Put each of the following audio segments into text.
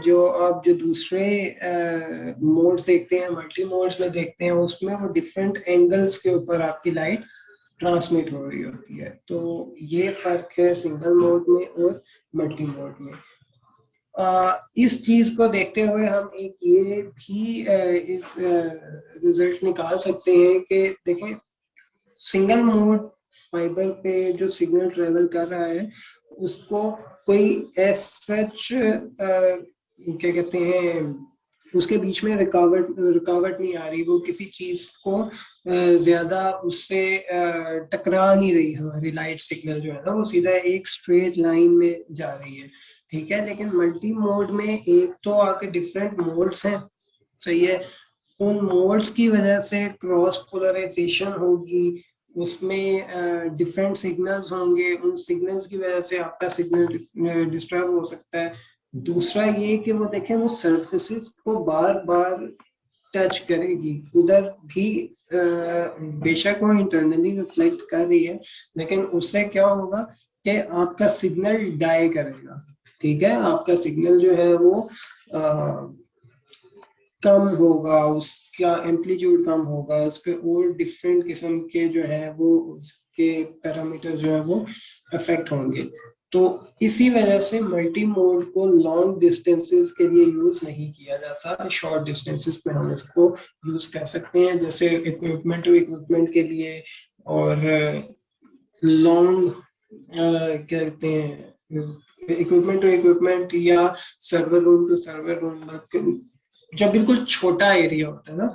जो आप जो दूसरे मोड्स देखते हैं, मल्टी मोड्स में देखते हैं, उसमें वो डिफरेंट एंगल्स के ऊपर आपकी लाइट ट्रांसमिट हो रही होती है। तो ये फर्क है सिंगल मोड में और मल्टी मोड में। इस चीज को देखते हुए हम एक ये भी इस रिजल्ट निकाल सकते हैं कि देखें, सिंगल मोड फाइबर पे जो सिग्नल ट्रेवल कर रहा है उसको कोई एज सच क्या कहते हैं, उसके बीच में रुकावट नहीं आ रही, वो किसी चीज को ज्यादा उससे टकरा नहीं रही। हमारी लाइट सिग्नल जो है ना वो सीधा एक स्ट्रेट लाइन में जा रही है, ठीक है। लेकिन मल्टी मोड में एक तो आपके डिफरेंट मोड्स हैं, सही है, उन मोड्स की वजह से क्रॉस पोलराइजेशन होगी, उसमें डिफरेंट सिग्नल्स होंगे, उन सिग्नल्स की वजह से आपका सिग्नल डिस्टर्ब हो सकता है। दूसरा ये कि वो देखें, वो सरफेसेस को बार बार टच करेगी, उधर भी बेशक वो इंटरनली रिफ्लेक्ट कर रही है, लेकिन उससे क्या होगा कि आपका सिग्नल डाई करेगा, ठीक है। आपका सिग्नल जो है वो कम होगा, उसका एम्पलीट्यूड कम होगा, उसके और डिफरेंट किस्म के जो है वो उसके पैरामीटर जो है वो अफेक्ट होंगे। तो इसी वजह से मल्टी मोड को लॉन्ग डिस्टेंसेस के लिए यूज नहीं किया जाता, शॉर्ट डिस्टेंसेस पे हम इसको यूज कर सकते हैं, जैसे इक्विपमेंट टू इक्विपमेंट के लिए, और लॉन्ग क्या कहते हैं, इक्विपमेंट टू इक्विपमेंट, या server room to server room, जब बिल्कुल छोटा एरिया होता है ना,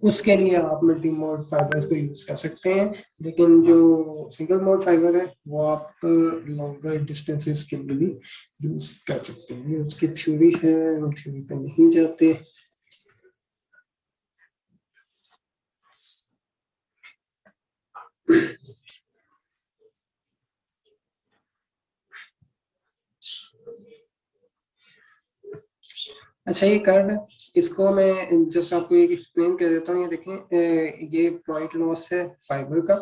उसके लिए आप मल्टी मोड फाइबर्स को यूज कर सकते हैं। लेकिन जो सिंगल मोड फाइबर है वो आप लॉन्गर डिस्टेंसेस के लिए भी यूज कर सकते हैं। उसकी थ्योरी है, हम थ्योरी पे नहीं जाते। अच्छा, ये कर्व है, इसको मैं जस्ट आपको एक एक्सप्लेन कर देता हूँ। ये देखें, ये पॉइंट लॉस है फाइबर का,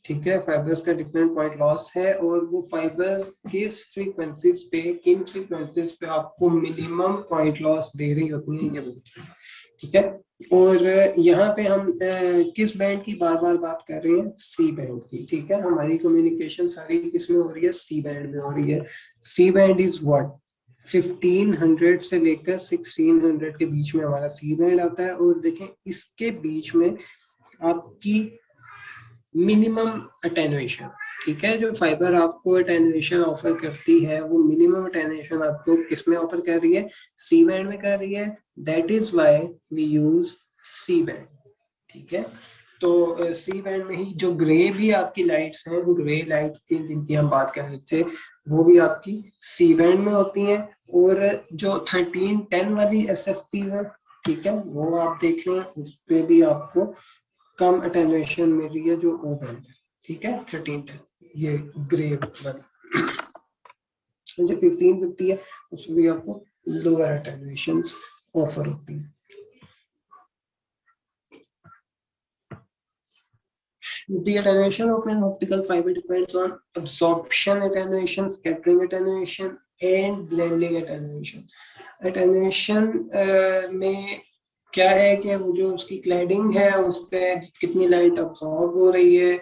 ठीक है। फाइबर्स का डिफरेंट पॉइंट लॉस है, और वो फाइबर्स किस फ्रीक्वेंसीज पे, किन फ्रीक्वेंसीज पे आपको मिनिमम पॉइंट लॉस दे रही होती है, ये बोलते हैं, ठीक है। और यहाँ पे हम किस बैंड की बार बार बात कर रहे हैं, सी बैंड की, ठीक है। हमारी कम्युनिकेशन सारी किस में हो रही है, सी बैंड में हो रही है। सी बैंड इज व्हाट, 1500 से लेकर 1600 के बीच में हमारा सी बैंड आता है। और देखें, इसके बीच में आपकी मिनिमम अटेनुएशन, ठीक है, जो फाइबर आपको अटेनुएशन ऑफर करती है, वो मिनिमम अटेनुएशन आपको किस में ऑफर कर रही है, सी बैंड में कर रही है। That is why we use C band, ठीक है। तो सी बैंड में ही जो ग्रे भी आपकी लाइट्स हैं, ग्रे लाइट की जिनकी हम बात कर रहे थे, वो भी आपकी सी बैंड में होती हैं। और जो 1310 वाली एस एफ पी है, ठीक है, वो आप देख लें, उस पर भी आपको कम अटेनुएशन मिल रही है, जो ओ बैंड है, ठीक है, 1310, ये ग्रे वाली। जो 1550 है, उसमें भी आपको लोअर अटेनुएशन ऑफर होती है। The attenuation of an optical fiber depends on absorption attenuation, scattering attenuation, and blending attenuation. Attenuation में क्या है कि वो जो उसकी क्लैडिंग है, उस पर कितनी लाइट अब्सॉर्ब हो रही है,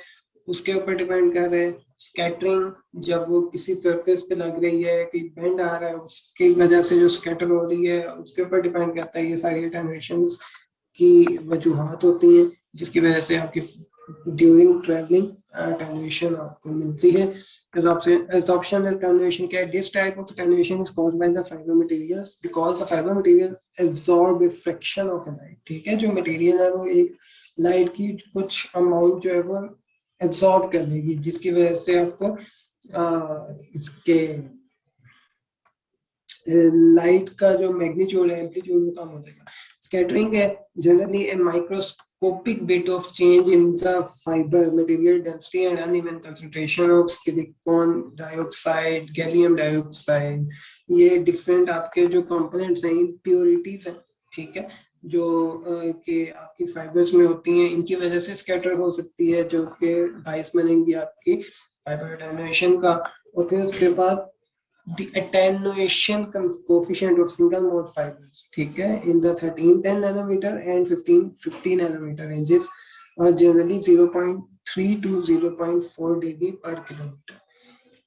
उसके ऊपर डिपेंड कर रहे हैं। स्कैटरिंग, जब वो किसी सरफेस पे लग रही है, कोई बेंड आ रहा है, उसकी वजह से जो स्कैटर हो रही है, उसके ऊपर डिपेंड करता है। ये सारी अटेनुएशन की वजूहात होती हैं, जिसकी वजह से आपकी ड्यूरिंग ट्रैवलिंग attenuation आपको मिलती है। Absorption attenuation क्या है? This type of attenuation is caused by the fiber materials because the fiber material absorb a fraction of a light, ठीक है। जो मटेरियल है वो एक लाइट की कुछ अमाउंट जो है वो एब्सॉर्ब कर लेगी, जिसकी वजह से आपको इसके लाइट का जो मैग्नीट्यूड है, एम्पलीट्यूड वो कम हो जाएगा। स्कैटरिंग है generally A microscopic bit of change in the fiber material density and uneven concentration of silicon dioxide, gallium dioxide, ये डिफरेंट आपके जो कंपोनेंट्स हैं, इम्प्योरिटीज हैं, ठीक है, जो कि आपकी फाइबर्स में होती हैं, इनकी वजह से स्कैटर हो सकती है, जो कि बाइस बनेंगी आपकी फाइबर अटेनुएशन का। और फिर उसके बाद the attenuation coefficient of single mode fibers, ठीक है, in the 1310 nanometer and 1550 nanometer ranges are generally 0.3 to 0.4 dB per kilometre,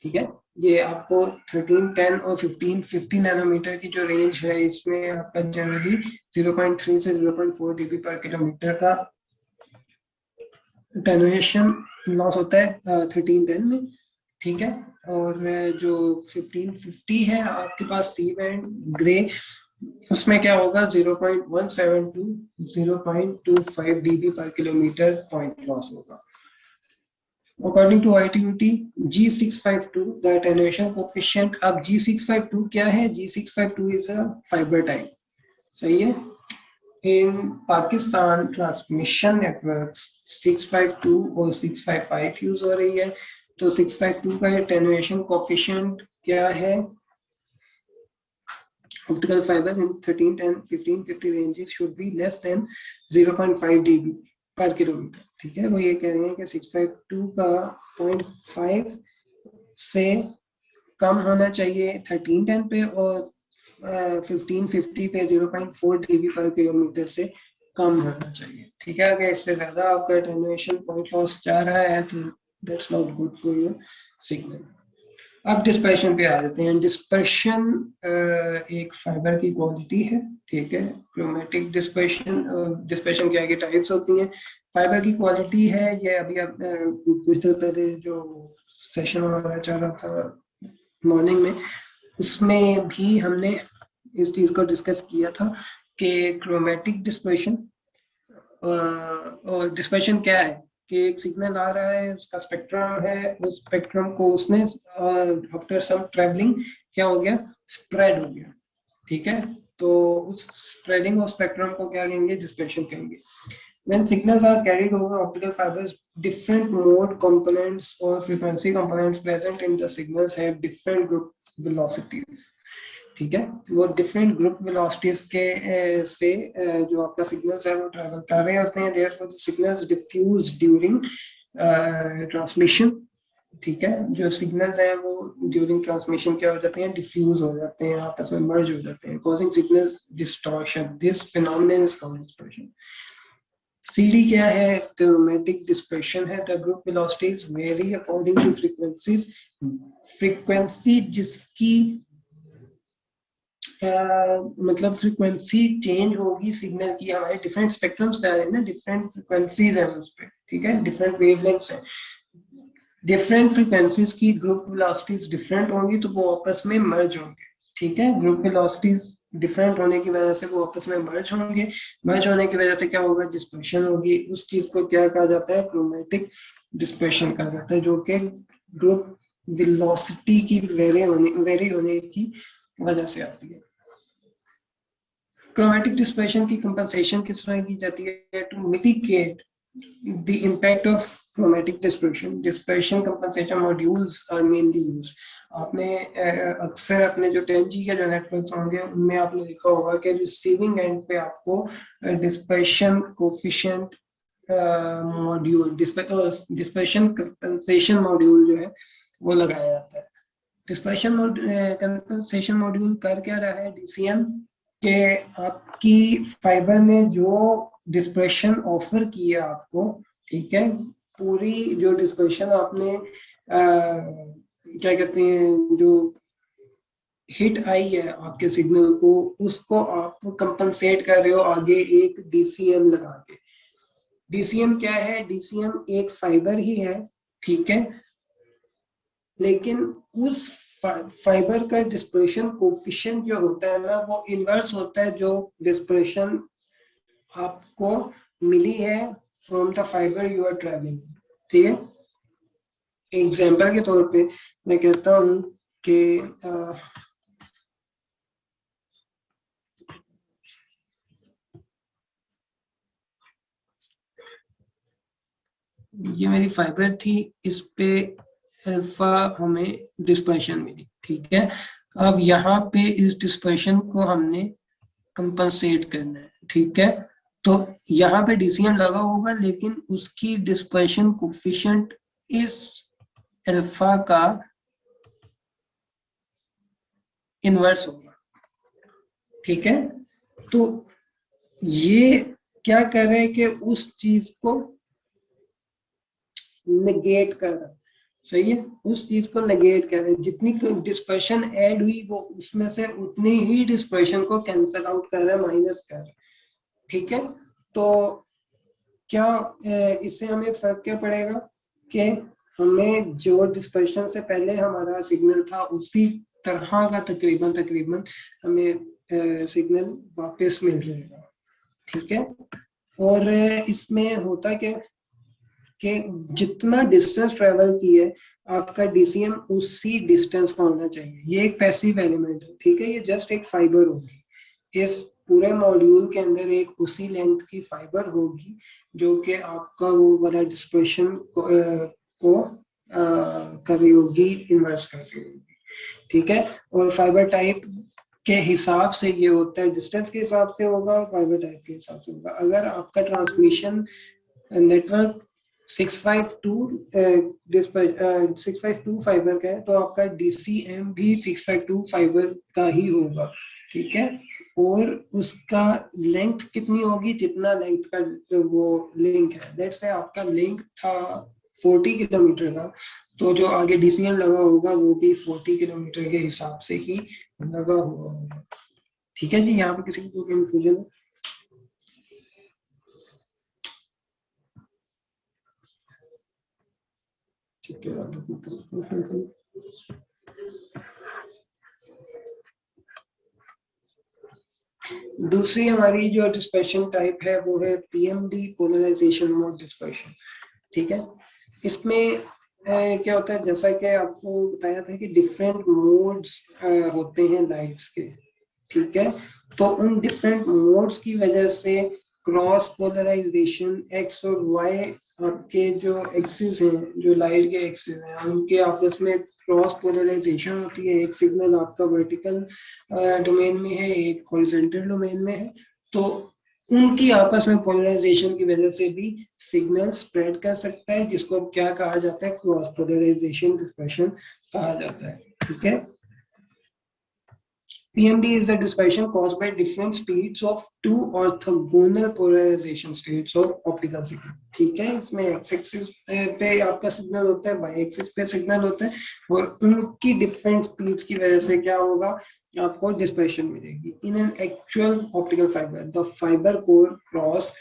ठीक है। ये आपको 1310 और 1550 नैनोमीटर की जो रेंज है इसमें आपका जनरली 0.3 से 0.4 dB पर किलोमीटर का अटेन्युएशन लॉस होता है 1310 में, ठीक है। और जो 1550 है आपके पास सी बैंड ग्रे, उसमें क्या होगा 0.17 टू 0.25 dB पर किलोमीटर पॉइंट लॉस होगा। According to ITUT G652 the attenuation coefficient, अब G652 क्या है, G652 is a fiber type, सही है। In Pakistan transmission networks 652 और 655 यूज हो रही है, तो 652 का attenuation coefficient क्या है, optical fibers in 1310 1550 ranges should be less than 0.5 dB पर किलोमीटर, ठीक है। वो ये कह रहे हैं कि 652 का 0.5 से कम होना चाहिए 1310 पे और 1550 पे 0.4 dB पर किलोमीटर से कम होना चाहिए, ठीक है। अगर इससे ज्यादा आपका अटेन्युएशन पॉइंट लॉस जा रहा है तो that's not good for your signal. अब डिस्पर्शन पे आ जाते हैं। डिस्पर्शन एक फाइबर की क्वालिटी है, ठीक है। क्रोमेटिक डिस्पर्शन, डिस्पर्शन क्या है, टाइप्स होती हैं। फाइबर की क्वालिटी है ये अभी आप कुछ देर पहले जो सेशन हमारा चल रहा था मॉर्निंग में, उसमें भी हमने इस चीज को डिस्कस किया था कि क्रोमेटिक डिस्पर्शन और डिस्पर्शन क्या है कि एक सिग्नल आ रहा है, उसका स्पेक्ट्रम है, उस स्पेक्ट्रम को उसने आफ्टर सम ट्रैवलिंग क्या हो गया, स्प्रेड हो गया, ठीक है। तो उस स्प्रेडिंग ऑफ स्पेक्ट्रम को क्या कहेंगे, डिस्पर्शन कहेंगे। When signals are carried over optical fibers, different mode components or frequency components present in the signals have different group velocities, ठीक है। वो डिफरेंट ग्रुप वेलोसिटीज के से जो आपका सिग्नल्स है वो ट्रैवल कर रहे होते हैं, therefore the signals diffuse during transmission, ठीक है। जो सिग्नल्स हैं वो ड्यूरिंग ट्रांसमिशन क्या हो जाते हैं, डिफ्यूज हो जाते हैं, आपस में मर्ज हो जाते हैं, causing signal distortion. This phenomenon is called dispersion. CD क्या है, क्रोमेटिक डिस्पर्शन है। The group velocities very according two frequencies, frequency जिसकी मतलब फ्रीक्वेंसी चेंज होगी सिग्नल की, हमारे डिफरेंट स्पेक्ट्रम्स है ना, डिफरेंट फ्रीक्वेंसीज है उस पे, ठीक है, डिफरेंट वेवलेंथ्स है। डिफरेंट फ्रीक्वेंसीज की ग्रुप वेलोसिटीज डिफरेंट होंगी तो वो आपस में मर्ज होंगे, ठीक है। ग्रुप वेलोसिटीज डिफरेंट होने की वजह से वो आपस में मर्ज होंगे, मर्ज होने की वजह से क्या होगा, डिस्पर्शन होगी। उस चीज को क्या कहा जाता है, क्रोमेटिक डिस्पर्शन कहा जाता है, जो कि ग्रुप वेलोसिटी की वेरी होने की वजह से आती है। क्रोमेटिक डिस्पर्शन की कंपनसेशन किस तरह की जाती है, to mitigate the impact of chromatic dispersion, dispersion compensation modules are mainly used. आपने अक्सर अपने जो 10G के जो नेटवर्क्स होंगे उनमें आपने देखा होगा कि रिसीविंग एंड पे आपको dispersion coefficient module, dispersion compensation module जो है वो लगाया जाता है। डिस्पर्शन कंपनसेशन मॉड्यूल कर क्या रहा है, DCM के आपकी फाइबर में जो डिस्पर्शन ऑफर किया आपको, ठीक है, पूरी जो डिस्पर्शन आपने क्या कहते हैं, जो हिट आई है आपके सिग्नल को, उसको आप कंपनसेट कर रहे हो आगे एक DCM लगा के। DCM क्या है, DCM एक फाइबर ही है, ठीक है, लेकिन उस फाइबर का डिस्पर्शन कोफिशिएंट जो होता है ना वो इनवर्स होता है जो डिस्पर्शन आपको मिली है from the fibre you are travelling, ठीक है। एग्जांपल के तौर पे मैं कहता हूं कि ये मेरी फाइबर थी, इस पे अल्फा हमें डिस्पर्शन मिली, ठीक है। अब यहाँ पे इस डिस्पर्शन को हमने कंपनसेट करना है, ठीक है। तो यहाँ पे DCM लगा होगा लेकिन उसकी डिस्पर्शन कोफिशिएंट इस अल्फा का इन्वर्स होगा, ठीक है। तो ये क्या कर रहे हैं कि उस चीज को नेगेट कर रहा है, सही है, उस चीज को नेगेट कर रहे हैं, जितनी डिस्पर्शन ऐड हुई वो उसमें से उतनी ही डिस्पर्शन को कैंसल आउट कर रहा है, माइनस कर रहा है, ठीक है। तो क्या इससे हमें फर्क क्या पड़ेगा कि हमें जो डिस्पर्शन से पहले हमारा सिग्नल था उसी तरह का तकरीबन तकरीबन हमें सिग्नल वापस मिल जाएगा, ठीक है। और इसमें होता क्या कि जितना डिस्टेंस ट्रेवल की है आपका डीसीएम उसी डिस्टेंस का होना चाहिए। ये एक पैसिव एलिमेंट है, ठीक है, ये जस्ट एक फाइबर होगी, इस पूरे मॉड्यूल के अंदर एक उसी लेंथ की फाइबर होगी जो कि आपका वो वाला डिस्पर्शन को कर रही होगी, इन्वर्स कर रही होगी, ठीक है। और फाइबर टाइप के हिसाब से ये होता है, डिस्टेंस के हिसाब से होगा और फाइबर टाइप के हिसाब से होगा। अगर आपका ट्रांसमिशन नेटवर्क 652 फाइबर का है तो आपका डीसीएम भी 652 फाइबर का ही होगा, ठीक है। और उसका लेंथ कितनी होगी, जितना लेंथ का वो लिंक है, लेट्स से आपका लिंक था 40 किलोमीटर का, तो जो आगे डीसीएम लगा होगा वो भी 40 किलोमीटर के हिसाब से ही लगा हुआ होगा, ठीक है जी। यहाँ पे किसी को कंफ्यूजन है? ठीक है। दूसरी हमारी जो डिस्पर्शन टाइप है वो है पीएमडी, पोलराइजेशन मोड डिस्पर्शन, ठीक है। इसमें क्या होता है, जैसा कि आपको बताया था कि डिफरेंट मोड्स होते हैं लाइट्स के, ठीक है। तो उन डिफरेंट मोड्स की वजह से क्रॉस पोलराइजेशन एक्स और वाई आपके जो एक्सिस हैं, जो लाइट के एक्सिस हैं, उनके आपस में क्रॉस पोलराइजेशन होती है। एक सिग्नल आपका वर्टिकल डोमेन में है, एक हॉरिजॉन्टल डोमेन में है, तो उनकी आपस में पोलराइजेशन की वजह से भी सिग्नल स्प्रेड कर सकता है, जिसको क्या कहा जाता है, क्रॉस पोलराइजेशन डिस्पर्शन कहा जाता है, ठीक है। PMD is a dispersion caused by different speeds of two orthogonal polarization states of optical signal, ठीक है। इसमें x एक्सिस पे आपका सिग्नल होता है, y एक्सिस पे सिग्नल होता है, और उनकी डिफरेंट स्पीड्स की वजह से क्या होगा, आपको डिस्पर्शन मिलेगी। In an actual optical fibre the fibre core cross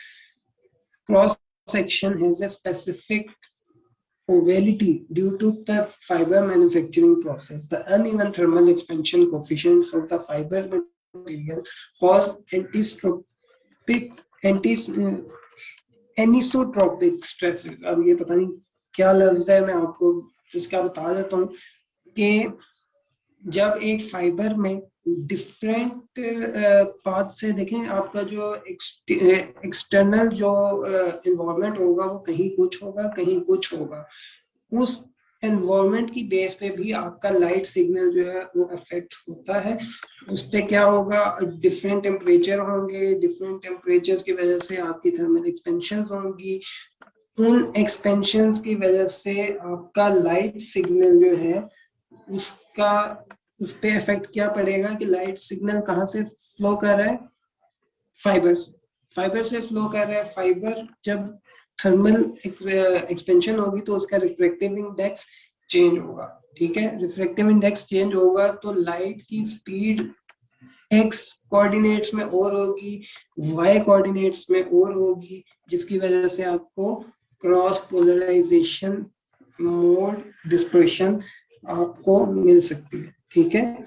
section has a specific ovality due to the fiber manufacturing process. The uneven thermal expansion coefficients of the fiber material cause anisotropic stresses. अब ये पता नहीं क्या लफ्ज है, मैं आपको इसका बता देता हूँ कि जब एक फाइबर में डिफरेंट पाथ से देखें, आपका जो एक्सटर्नल जो इन्वायरमेंट होगा वो कहीं कुछ होगा, कहीं कुछ होगा, उस एनवायरनमेंट की बेस पे भी आपका लाइट सिग्नल जो है वो अफेक्ट होता है। उस पे क्या होगा, डिफरेंट टेम्परेचर होंगे, डिफरेंट टेम्परेचर्स की वजह से आपकी थर्मल एक्सपेंशन होंगी, उन एक्सपेंशन की वजह से आपका लाइट सिग्नल जो है उसका उस पे इफेक्ट क्या पड़ेगा कि लाइट सिग्नल कहाँ से फ्लो कर रहा है, फाइबर से फ्लो कर रहा है। फाइबर जब थर्मल एक्सपेंशन होगी तो उसका रिफ्रैक्टिव इंडेक्स चेंज होगा, ठीक है। रिफ्रैक्टिव इंडेक्स चेंज होगा तो लाइट की स्पीड एक्स कोऑर्डिनेट्स में और होगी, वाई कोऑर्डिनेट्स में और होगी, जिसकी वजह से आपको क्रॉस पोलराइजेशन मोड डिस्पर्शन आपको मिल सकती है, ठीक है।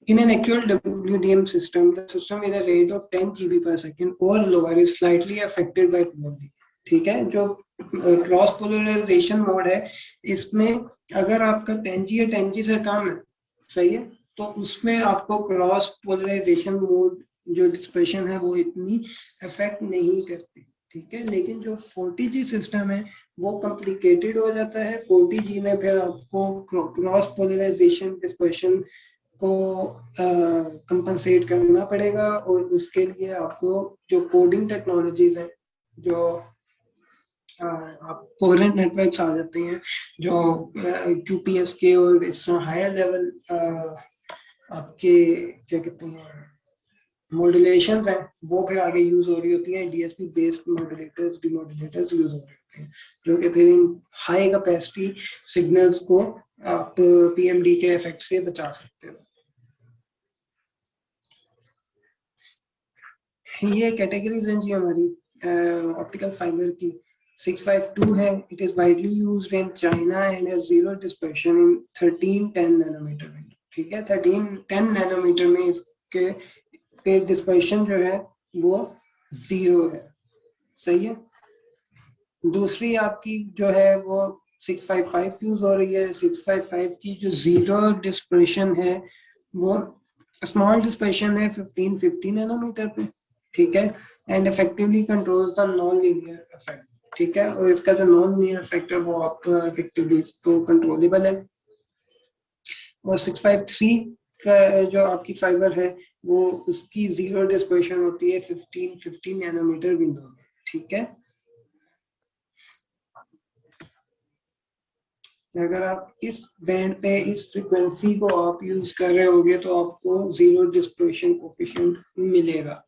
In an actual WDM system, the system with a rate of 10 GB per second or lower is slightly affected by PMD, ठीक है। जो क्रॉस पोलराइजेशन मोड है, इसमें अगर आपका 10G या 10G से कम है, सही है, तो उसमें आपको क्रॉस पोलराइजेशन मोड जो डिस्पर्शन है वो इतनी अफेक्ट नहीं करती, ठीक है। लेकिन जो 40G सिस्टम है वो कॉम्प्लिकेटेड हो जाता है। 40G में फिर आपको क्रॉस पोलराइजेशन डिस्पर्शन को कंपनसेट करना पड़ेगा, और उसके लिए आपको जो कोडिंग टेक्नोलॉजीज हैं, जो आप कोहेरेंट नेटवर्क्स आ जाते हैं, जो QPSK और इस हायर लेवल आपके क्या कहते हैं मॉड्यूलेशंस हैं, वो फिर आगे यूज हो रही होती हैं, डीएसपी बेस्ड मॉड्यूलेटर्स डिमॉड्यूलेटर्स यूज हो रहे होते हैं, जो कि फिर इन हाई कैपेसिटी सिग्नल्स को आप पीएमडी के इफेक्ट से बचा सकते हो। ये कैटेगरीज हैं जी हमारी ऑप्टिकल फाइबर की। 652 है, it is widely used in China and has zero dispersion in 1310 nanometre में। ठीक है, 1310 नैनोमीटर में इसके पे डिस्पर्शन जो है वो जीरो है। सही है। दूसरी आपकी जो है वो 655 यूज हो रही है। 655 की जो जीरो डिस्पर्शन है वो स्मॉल डिस्पर्शन है 1550 नैनोमीटर पे। ठीक है, and effectively controls the non linear effect. ठीक है, और इसका जो नॉन लीनियर इफेक्ट है वो आप इफेक्टिवली तो कंट्रोलेबल है। और 653 का जो आपकी फाइबर है वो उसकी जीरो डिस्पर्शन होती है 1550 नैनोमीटर विंडो में। ठीक है, अगर आप इस बैंड पे इस फ्रीक्वेंसी को आप यूज कर रहे होगे तो आपको जीरो डिस्पर्शन कोफिशिएंट मिलेगा।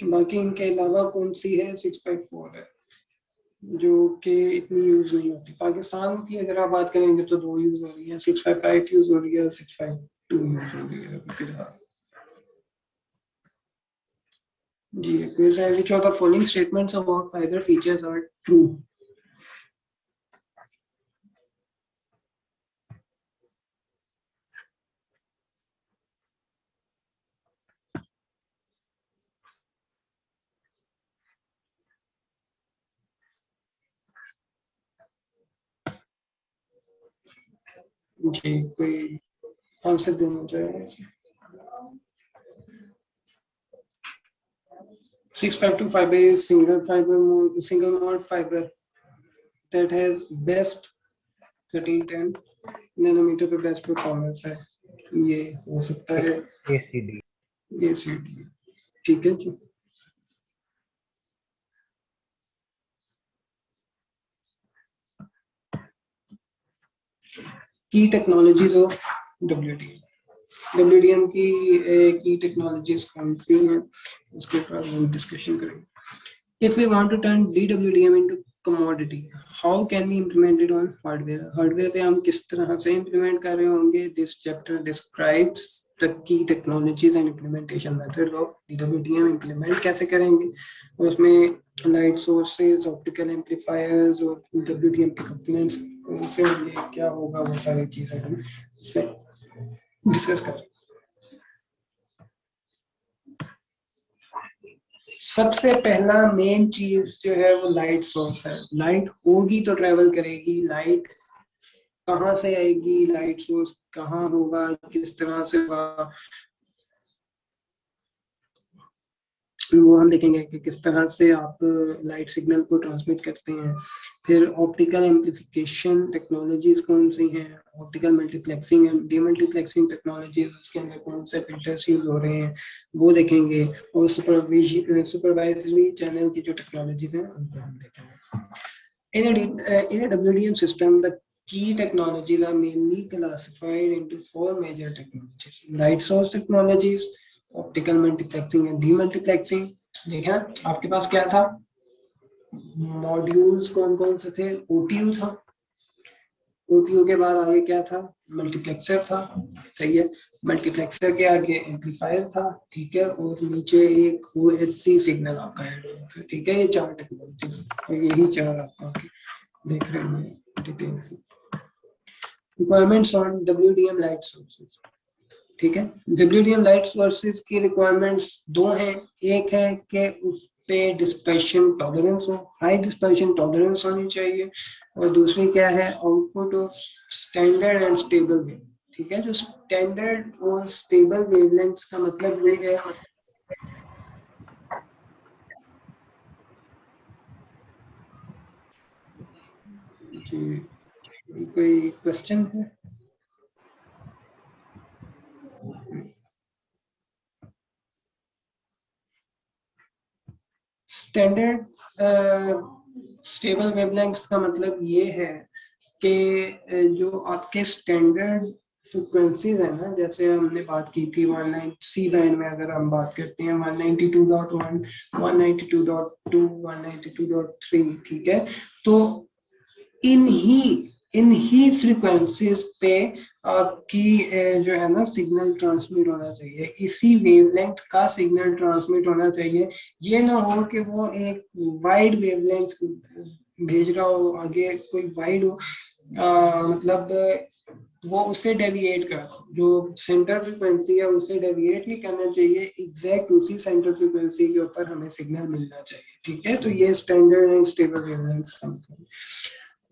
बाकी इनके अलावा कौन सी है 654 है जो कि इतनी यूज नहीं होती। पाकिस्तान की अगर आप बात करेंगे तो दो यूज हो रही है, 655 यूज हो रही है और 652 यूज हो रही है फिलहाल। जी, क्विज है, which of the following statements about fiber features are true? जी, कोई आंसर देना चाहेगा? 652 fiber is single mode fiber that has best 1310 nanometre पे बेस्ट परफॉर्मेंस है। ये हो सकता है ACD। ACD। ठीक है जी। की टेक्नोलॉजीज ऑफ WDM। WDM की टेक्नोलॉजीज कौन सी हैं इसके ऊपर हम डिस्कशन करेंगे। If we want to turn DWDM into commodity, how can we implement it on hardware? Hardware पे हम किस तरह से implement कर रहे होंगे? This chapter describes the key technologies and implementation methods of DWDM। implement कैसे करेंगे और उसमें light sources, optical amplifiers और WDM के components कौन से होंगे, क्या होगा, वो सारी चीजें हम इसमें डिस्कस करेंगे। सबसे पहला मेन चीज जो है वो लाइट सोर्स है। लाइट होगी तो ट्रेवल करेगी। लाइट कहाँ से आएगी, लाइट सोर्स कहाँ होगा, किस तरह से होगा, वो हम देखेंगे कि किस तरह से आप लाइट सिग्नल को ट्रांसमिट करते हैं। फिर ऑप्टिकल एम्प्लीफिकेशन टेक्नोलॉजीज कौन सी हैं, optical multiplexing and demultiplexing technologies, उसके अंदर कौन से फिल्टर्स यूज हो रहे हैं वो देखेंगे। और सुपरवाइजरी चैनल की जो टेक्नोलॉजीज हैं उनको हम देखेंगे। In a WDM system, the key technologies are mainly classified into four major technologies: light source technologies, optical multiplexing and demultiplexing। देखा आपके पास क्या था, मॉड्यूल्स कौन कौन से थे? OTU था, OTU के बाद आगे क्या था? मल्टीप्लेक्सर था। सही है, मल्टीप्लेक्सर के आगे एम्पलीफायर था। ठीक है, और नीचे एक OSC सिग्नल आपका ऐड हुआ था। ठीक है, ये चार टेक्नोलॉजीज और यही चार आपका देख रहे हैं डिटेल्स में। Requirements on WDM light sources. ठीक है, WDM लाइट सोर्सेज की रिक्वायरमेंट्स दो हैं। एक है कि उस पे डिस्पर्शन टॉलरेंस हो, हाई डिस्पर्शन टॉलरेंस होनी चाहिए। और दूसरी क्या है, output of standard and stable wave. ठीक है, जो स्टैंडर्ड और स्टेबल वेवलेंथ्स का मतलब ये है कि कोई क्वेश्चन है? स्टैंडर्ड स्टेबल वेवलेंथ्स का मतलब ये है कि जो आपके स्टैंडर्ड फ्रिक्वेंसीज है ना, जैसे हमने बात की थी 19 सी बैंड में, अगर हम बात करते हैं 192.1, 192.2, 192.3, ठीक है, तो इन्ही फ्रिक्वेंसीज पे आपकी जो है ना सिग्नल ट्रांसमिट होना चाहिए, इसी वेवलेंथ का सिग्नल ट्रांसमिट होना चाहिए। ये ना हो कि वो एक वाइड वेवलेंथ भेज रहा हो, आगे कोई वाइड हो, मतलब वो उससे डेविएट कर, जो सेंटर फ्रिक्वेंसी है उससे डेविएट नहीं करना चाहिए, एग्जैक्ट उसी सेंटर फ्रिक्वेंसी के ऊपर हमें सिग्नल मिलना चाहिए, ठीक है। तो ये स्टैंडर्ड एंड स्टेबल वेवलेंथ का मतलब।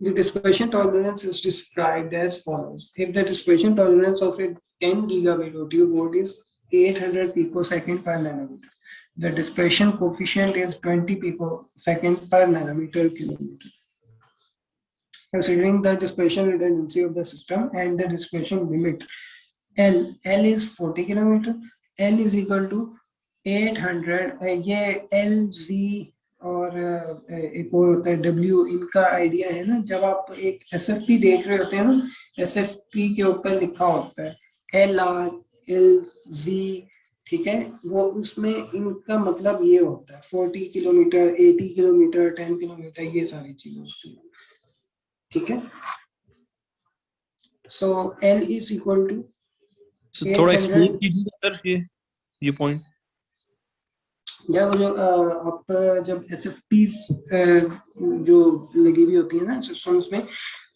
The dispersion tolerance is described as follows. If the dispersion tolerance of a 10 gigabit audio board is 800 picosecond per nanometer, the dispersion coefficient is 20 picosecond per nanometer kilometer. Considering the dispersion redundancy of the system and the dispersion limit, L is 40 kilometer, L is equal to 800, ये LZ और एक और होता है W, इनका idea है ना, जब आप एक SFP देख रहे होते हैं ना, SFP के ऊपर लिखा होता है LR, LZ, ठीक है, वो उसमें इनका मतलब ये होता है 40 किलोमीटर, 80 किलोमीटर, 10 किलोमीटर, ये सारी चीजें होती हैं, ठीक है। सो L is equal to थोड़ा एक्सप्लेन कीजिए सर ये पॉइंट। या वो जो आप जब SFP जो लगी हुई होती है ना सिस्टम्स में,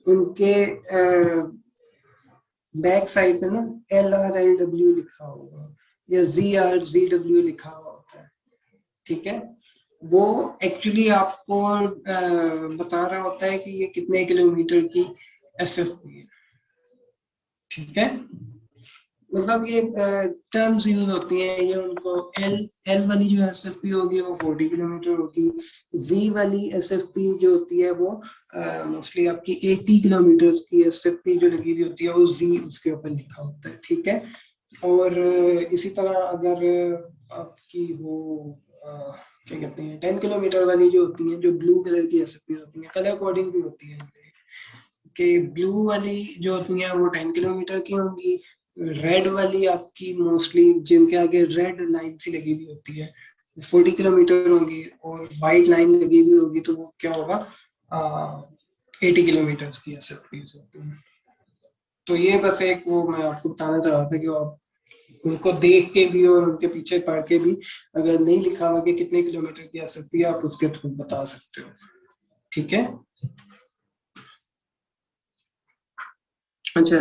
उनके बैक साइड पे ना LRLW लिखा होगा या ZRZW लिखा हुआ होता है, ठीक है, वो एक्चुअली आपको बता रहा होता है कि ये कितने किलोमीटर की SFP है, ठीक है। मतलब ये टर्म्स यूज होती हैं, ये उनको एल वाली जो SFP होगी वो 40 किलोमीटर होगी, जी वाली SFP जो होती है वो मोस्टली आपकी 80 किलोमीटर की SFP जो लगी हुई होती है, वो जी उसके ऊपर लिखा होता है, ठीक है। और इसी तरह अगर आपकी वो क्या कहते हैं 10 किलोमीटर वाली जो होती है, जो ब्लू कलर की SFP होती है, कलर कोडिंग भी होती है कि ब्लू वाली जो होती है वो 10 किलोमीटर की होंगी, रेड वाली आपकी मोस्टली जिनके आगे रेड लाइन सी लगी हुई होती है 40 किलोमीटर होंगी, और वाइट लाइन लगी हुई होगी तो वो क्या होगा 80 किलोमीटर की SFP होती है। तो ये बस एक वो मैं आपको बताना चाह रहा था कि आप उनको देख के भी और उनके पीछे पढ़ के भी, अगर नहीं लिखा हुआ कि कितने किलोमीटर की SFP आप उसके थ्रू बता सकते हो, ठीक है। अच्छा,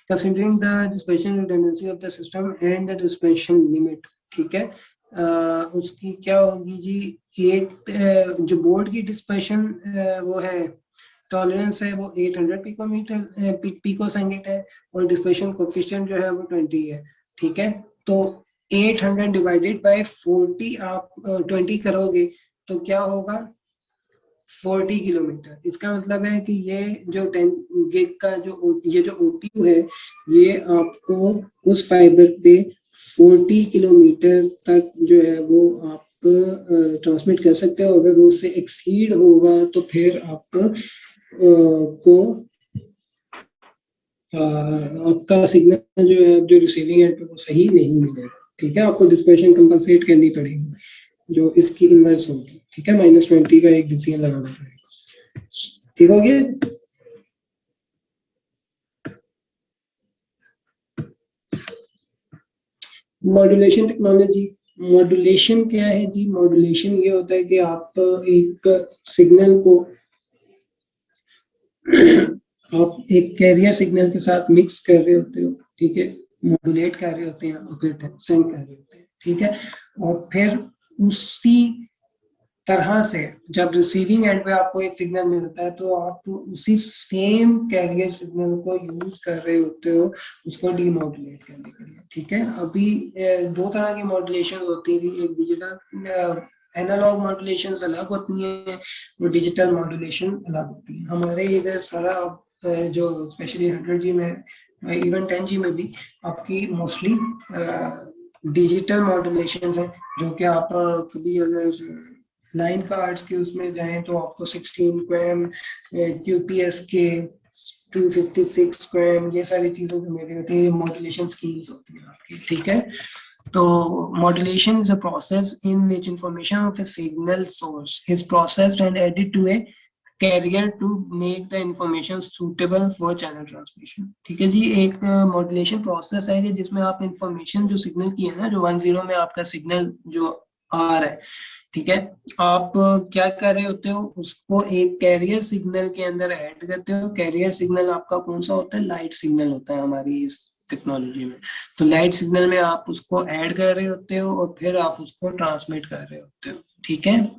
considering the dispersion redundancy of the system and the dispersion limit, ठीक है, उसकी क्या होगी जी, एक जो बोर्ड की डिस्पर्शन वो है टॉलरेंस है वो 800 पिकोसेकंड है, और डिस्पर्शन कोफिशिएंट जो है वो 20 है, ठीक है। तो 800 डिवाइडेड बाय 40 आप 20 करोगे तो क्या होगा 40 किलोमीटर। इसका मतलब है कि ये जो 10 गिग का जो ये जो OTU है, ये आपको उस फाइबर पे 40 किलोमीटर तक जो है वो आप ट्रांसमिट कर सकते हो। अगर वो उससे एक्सीड होगा तो फिर आपको आपका सिग्नल जो है जो रिसीविंग एंड पे वो सही नहीं मिलेगा, ठीक है। आपको डिस्पर्शन कंपनसेट करनी पड़ेगी जो इसकी इनवर्स होगी, ठीक है, -20 का एक DCM लगाना पड़ेगा, ठीक हो गया। मॉड्यूलेशन टेक्नोलॉजी, मॉड्यूलेशन क्या है जी, मॉड्यूलेशन ये होता है कि आप एक सिग्नल को आप एक कैरियर सिग्नल के साथ मिक्स कर रहे होते हो, ठीक है, मॉड्यूलेट कर रहे होते हैं और फिर सेंड कर रहे होते हैं, ठीक है। और फिर उसी तरह से जब रिसीविंग एंड पे आपको एक सिग्नल मिलता है तो आप उसी सेम कैरियर सिग्नल को यूज कर रहे होते हो उसको डीमॉड्यूलेट करने के लिए, ठीक है। अभी दो तरह की मॉड्यूलेशन होती है, एक डिजिटल एनालॉग मॉड्यूलेशन अलग होती हैं और डिजिटल मॉड्यूलेशन अलग होती है। हमारे इधर सारा जो स्पेशली 100G में, इवन 10G में भी आपकी मोस्टली डिजिटल मॉड्यूलेशन है, जो कि आप कभी अगर लाइन कार्ड्स के उसमें जाएं तो आपको 16 क्वेम, QPS के 256 क्वेम, ये सारी चीज़ों की मेरी होती है, मॉड्यूलेशन स्कीम्स होती है आपकी, ठीक है। तो modulation is a process in which information of a signal source is processed and added to a carrier to make the information suitable for channel transmission। ठीक है जी, एक मॉड्यूलेशन प्रोसेस है कि जिसमें आप इंफॉर्मेशन जो सिग्नल की है ना, जो 10 में आपका सिग्नल जो आ रहा है, ठीक है, आप क्या कर रहे होते हो, उसको एक कैरियर सिग्नल के अंदर ऐड करते हो। कैरियर सिग्नल आपका कौन सा होता है? लाइट सिग्नल होता है हमारी इस टेक्नोलॉजी में। तो लाइट सिग्नल में आप उसको ऐड कर रहे होते हो और फिर आप उसको ट्रांसमिट कर रहे होते हो, ठीक है।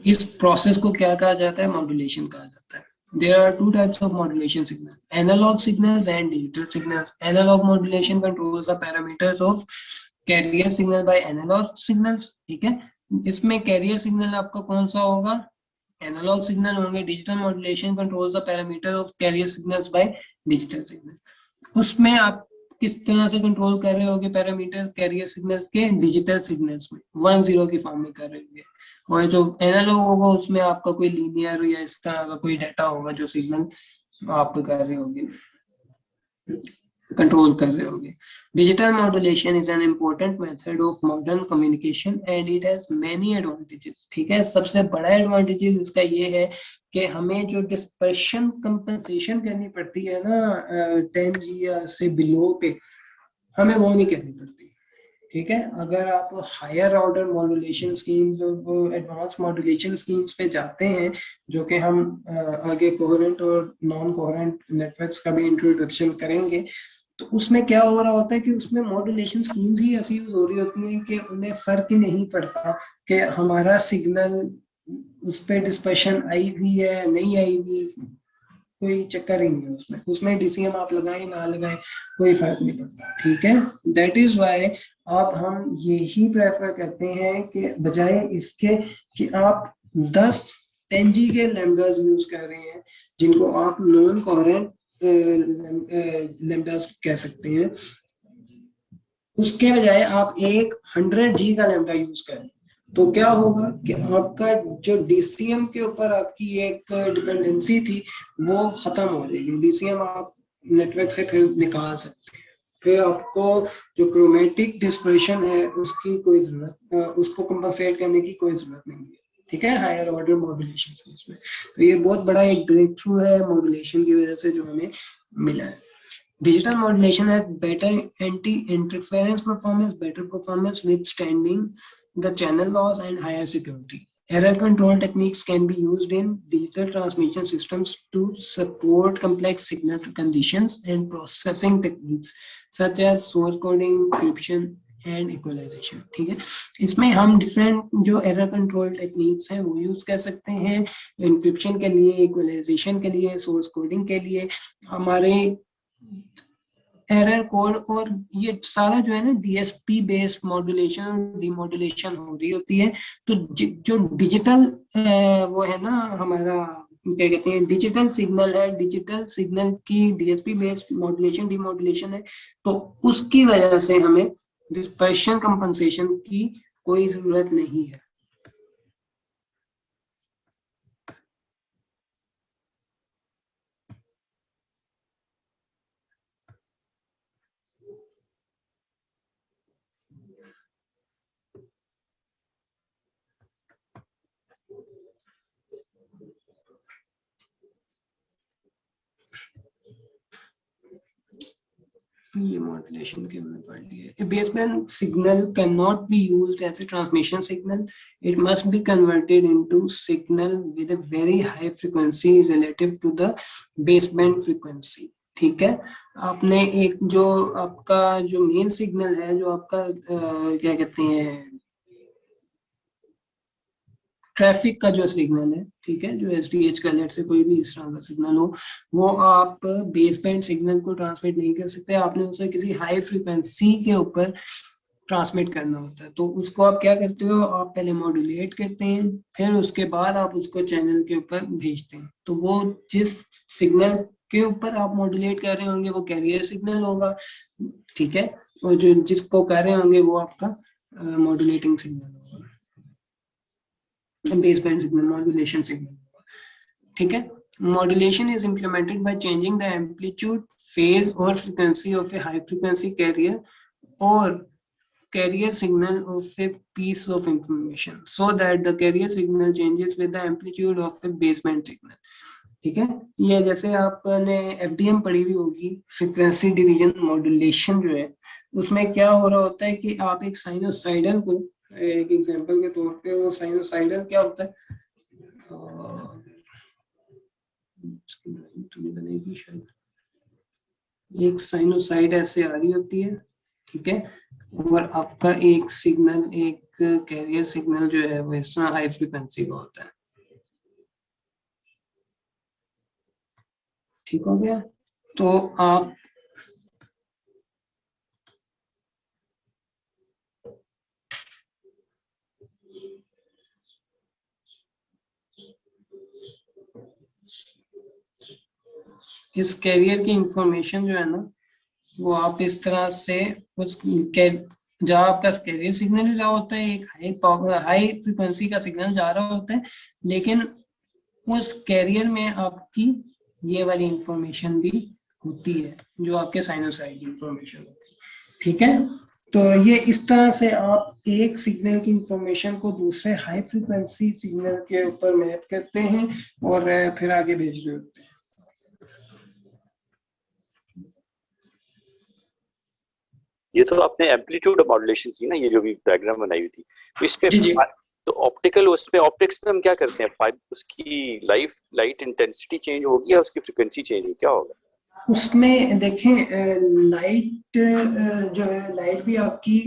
इस प्रोसेस को क्या कहा जाता है? मॉड्यूलेशन कहा जाता है। There are two types of modulation signals, analog signals and digital signals. Analog modulation controls the parameters of carrier signal by analog signals, ठीक है। इसमें कैरियर सिग्नल आपका कौन सा होगा? एनालॉग सिग्नल होंगे। Digital modulation controls the parameter of carrier signals by digital signal. उसमें आप किस तरह से कंट्रोल कर रहे होगे पैरामीटर कैरियर सिग्नल्स के? डिजिटल सिग्नल्स में 10 की फॉर्म में कर रहे होंगे, और जो एनालॉग होगा उसमें आपका कोई लीनियर या इस तरह का कोई डाटा होगा जो सिग्नल आप कर रहे होगे, कंट्रोल कर रहे होगे। Digital modulation is an important method of modern communication and it has many advantages, ठीक है। सबसे बड़ा एडवांटेजेस इसका ये है कि हमें जो डिस्पर्शन कंपनसेशन करनी पड़ती है ना 10G से बिलो पे, हमें वो नहीं करनी पड़ती, ठीक है। अगर आप higher order modulation schemes, advance modulation schemes पे जाते हैं, जो कि हम आगे कोहेरेंट और नॉन कोहेरेंट नेटवर्क्स का भी इंट्रोडक्शन करेंगे, तो उसमें क्या हो रहा होता है कि उसमें मॉड्यूलेशन स्कीम्स ही ऐसी यूज हो रही होती हैं कि उन्हें फर्क ही नहीं पड़ता कि हमारा सिग्नल उस पर डिस्पर्शन आई हुई है नहीं आई हुई, कोई चक्कर ही नहीं है उसमें। उसमें DCM आप लगाएं ना लगाएं कोई फर्क नहीं पड़ता, ठीक है। दैट इज वाई आप हम यही प्रेफर करते हैं कि बजाय इसके कि आप 10 10G के लैम्ब्डास यूज कर रहे हैं, जिनको आप नॉन कोहेरेंट लैम्ब्डास कह सकते हैं, उसके बजाय आप एक 100G का लैम्ब्डा यूज करें, तो क्या होगा कि आपका जो DCM के ऊपर आपकी एक डिपेंडेंसी थी वो खत्म हो जाएगी। DCM आप नेटवर्क से फिर निकाल सकते हैं, फिर आपको जो क्रोमेटिक डिस्पर्शन है उसकी कोई जरूरत, उसको कंपनसेट करने की कोई जरूरत नहीं है, ठीक है, हायर ऑर्डर मॉड्यूलेशन में। तो ये बहुत बड़ा एक ब्रेक थ्रू है मॉड्यूलेशन की वजह से जो हमें मिला है। Digital modulation has better anti-interference performance, better performance withstanding the channel loss and higher security. Error control techniques can be used in digital transmission systems to support complex signal conditions and processing techniques such as source coding, encryption and equalization, ठीक है। इसमें हम different जो error control techniques हैं वो use कर सकते हैं, इंक्रिप्शन के लिए, इक्वलाइजेशन के लिए, सोर्स कोडिंग के लिए। हमारे एरर कोड और ये सारा जो है ना DSP बेस्ड मॉड्यूलेशन डीमॉड्यूलेशन हो रही होती है। तो जो डिजिटल वो है ना हमारा, क्या कहते हैं, डिजिटल सिग्नल है, डिजिटल सिग्नल की DSP बेस्ड मॉड्यूलेशन डीमॉड्यूलेशन है, तो उसकी वजह से हमें डिस्पर्शन कंपनसेशन की कोई जरूरत नहीं है। ये modulation के अंदर पढ़ लिए। A baseband signal cannot be used as a transmission signal. It must be converted into signal with a very high frequency relative to the baseband frequency, ठीक है। आपने एक जो आपका जो मेन सिग्नल है, जो आपका क्या कहते हैं, ट्रैफिक का जो सिग्नल है, ठीक है, जो SDH का लेट से कोई भी इस तरह का सिग्नल हो, वो आप बेस बैंड सिग्नल को ट्रांसमिट नहीं कर सकते, आपने उसे किसी हाई फ्रीक्वेंसी के ऊपर ट्रांसमिट करना होता है। तो उसको आप क्या करते हो, आप पहले मॉड्यूलेट करते हैं, फिर उसके बाद आप उसको चैनल के ऊपर भेजते हैं। तो वो जिस सिग्नल के ऊपर आप मॉड्यूलेट कर रहे होंगे वो कैरियर सिग्नल होगा, ठीक है, और जो जिसको कर रहे होंगे वो आपका मॉड्यूलेटिंग सिग्नल होगा, base band signal, modulation signal, ठीक है। Modulation is implemented by changing the amplitude, phase और frequency of a high frequency carrier और carrier signal of a piece of information so that the carrier signal changes with the amplitude of a baseband signal, ठीक है। ये जैसे आपने FDM पढ़ी हुई होगी, फ्रीक्वेंसी डिवीजन मॉड्यूलेशन जो है, उसमें क्या हो रहा होता है कि आप एक साइनोसाइडल को, एक एग्जांपल के तौर पे, वो साइनोसाइडल क्या होता है, एक साइनोसाइड ऐसे आ रही होती है, ठीक है, और आपका एक सिग्नल, एक कैरियर सिग्नल जो है वो इस हाई फ्रीक्वेंसी का होता है, ठीक हो गया। तो आप इस कैरियर की इंफॉर्मेशन जो है ना, वो आप इस तरह से उस जहाँ आपका कैरियर सिग्नल जा होता है, एक हाई पावर हाई फ्रीक्वेंसी का सिग्नल जा रहा होता है, लेकिन उस कैरियर में आपकी ये वाली इंफॉर्मेशन भी होती है जो आपके साइनोसाइड की इंफॉर्मेशन होती है, ठीक है। तो ये इस तरह से आप एक सिग्नल की इंफॉर्मेशन को दूसरे हाई फ्रीक्वेंसी सिग्नल के ऊपर मैप करते हैं और फिर आगे भेज रहे होते हैं। ये तो आपने एम्पलीट्यूड मॉड्यूलेशन की ना, ये जो भी डायग्राम बनाई हुई थी, तो इसमें जी जी। तो ऑप्टिकल, उसमें ऑप्टिक्स में हम क्या करते हैं, उसकी लाइट इंटेंसिटी चेंज होगी या उसकी फ्रीक्वेंसी चेंज होगी, क्या होगा उसमें? देखें, लाइट जो है, लाइट भी आपकी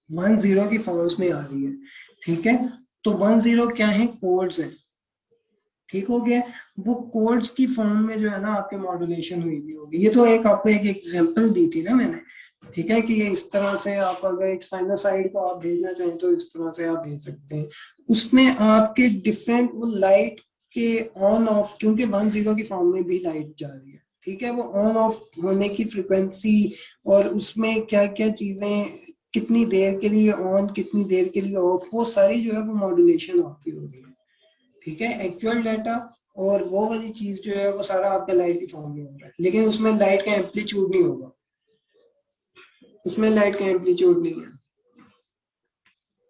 1-0 की फॉर्म्स में आ रही है, ठीक है। तो 1-0 क्या है, कोड्स है, ठीक हो गया। वो कोड्स की फॉर्म में जो है ना आपके मॉड्यूलेशन हुई भी होगी। ये तो एक आपको एक एग्जांपल दी थी ना मैंने, ठीक है, कि ये इस तरह से आप अगर एक साइनोसाइड को आप भेजना चाहें तो इस तरह से आप भेज सकते हैं। उसमें आपके डिफरेंट वो लाइट के ऑन ऑफ, क्योंकि 1-0 की फॉर्म में भी लाइट जा रही है, ठीक है, वो ऑन ऑफ होने की फ्रिक्वेंसी और उसमें क्या क्या चीजें, कितनी देर के लिए ऑन, कितनी देर के लिए ऑफ, वो सारी जो है वो मॉड्यूलेशन आपकी हो रही है, ठीक है। एक्चुअल डाटा और वो वाली चीज जो है वो सारा आपके लाइट की फॉर्म में होगा, लेकिन उसमें लाइट का एम्पलीट्यूड नहीं होगा, उसमें लाइट का एम्पलीट्यूड नहीं है।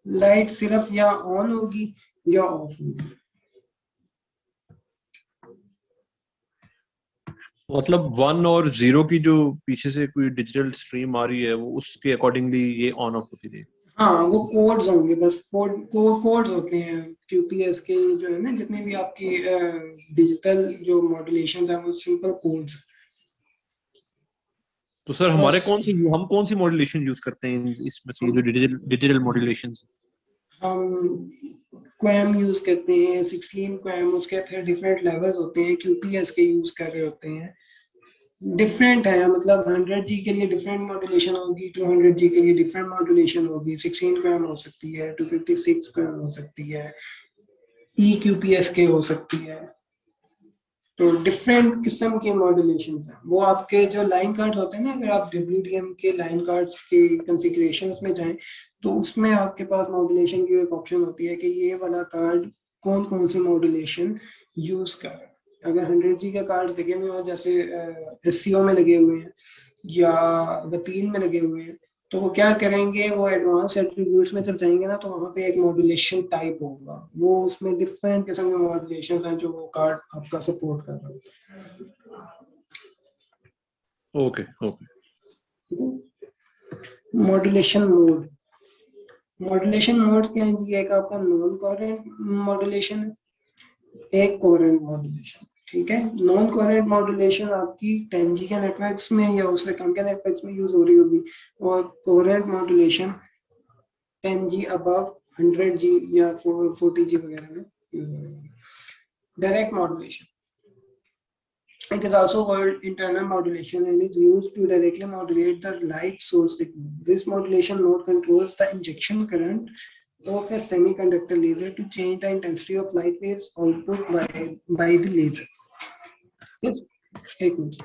लाइट सिर्फ या ऑन होगी या ऑफ होगी। मतलब 1 और 0 की जो पीछे से कोई डिजिटल स्ट्रीम आ रही है, वो उसके अकॉर्डिंगली ये ऑन ऑफ होती है। हाँ, वो कोड्स होंगे, बस कोड्स होते हैं क्यूपीएस के, जो है ना, जितने भी आपकी डिजिटल जो मॉड्यूलेशन है वो सिंपल कोड्स। तो सर हमारे बस हम कौन सी मॉड्यूलेशन यूज करते हैं इसमें से, जो डिजिटल मॉड्यूलेशन? हम क्वैम यूज करते हैं, 16 क्वैम, उसके फिर डिफरेंट लेवल्स होते हैं, क्यूपीएस के यूज कर रहे होते हैं, डिफरेंट है, मतलब 100G के लिए डिफरेंट मॉड्यूलेशन होगी, 200G के लिए डिफरेंट मॉड्यूलेशन होगी, 16 क्वैम हो सकती है, 256 क्वैम हो सकती है, EQPS के हो सकती है। तो डिफरेंट किस्म के मॉड्यूलेशन हैं। वो आपके जो लाइन कार्ड होते हैं ना, अगर आप WDM के लाइन कार्ड के कॉन्फ़िगरेशंस में जाएं तो उसमें आपके पास मॉड्यूलेशन की एक ऑप्शन होती है कि ये वाला कार्ड कौन कौन सी मॉड्यूलेशन यूज कर रहा है। अगर 100G के कार्ड लगे हुए हैं, जैसे SCO में लगे हुए हैं या वपील में लगे हुए हैं, तो वो क्या करेंगे, वो एडवांस एट्रीब्यूट्स में जब जाएंगे ना, तो वहाँ पे एक मॉड्यूलेशन टाइप होगा, वो उसमें डिफरेंट किस्म के मॉड्यूलेशन हैं जो वो कार्ड आपका सपोर्ट कर रहा होता ओके ओके। है। मॉड्यूलेशन मोड, मॉड्यूलेशन मोड क्या है जी? एक आपका नॉन कोहेरेंट मॉड्यूलेशन है, एक कोहेरेंट मॉड्यूलेशन, ठीक है। नॉन कोहेरेंट मॉड्यूलेशन आपकी 10G के नेटवर्क्स में या उससे कम के नेटवर्क्स में यूज हो रही होगी, और coherent modulation 10G above 100G या 40G वगैरह में यूज हो रही होगी। Direct modulation, it is also called internal modulation and is used to directly modulate the light source signal. This modulation mode controls the injection current of a semiconductor laser to change the intensity of light waves output by the laser. एक minute.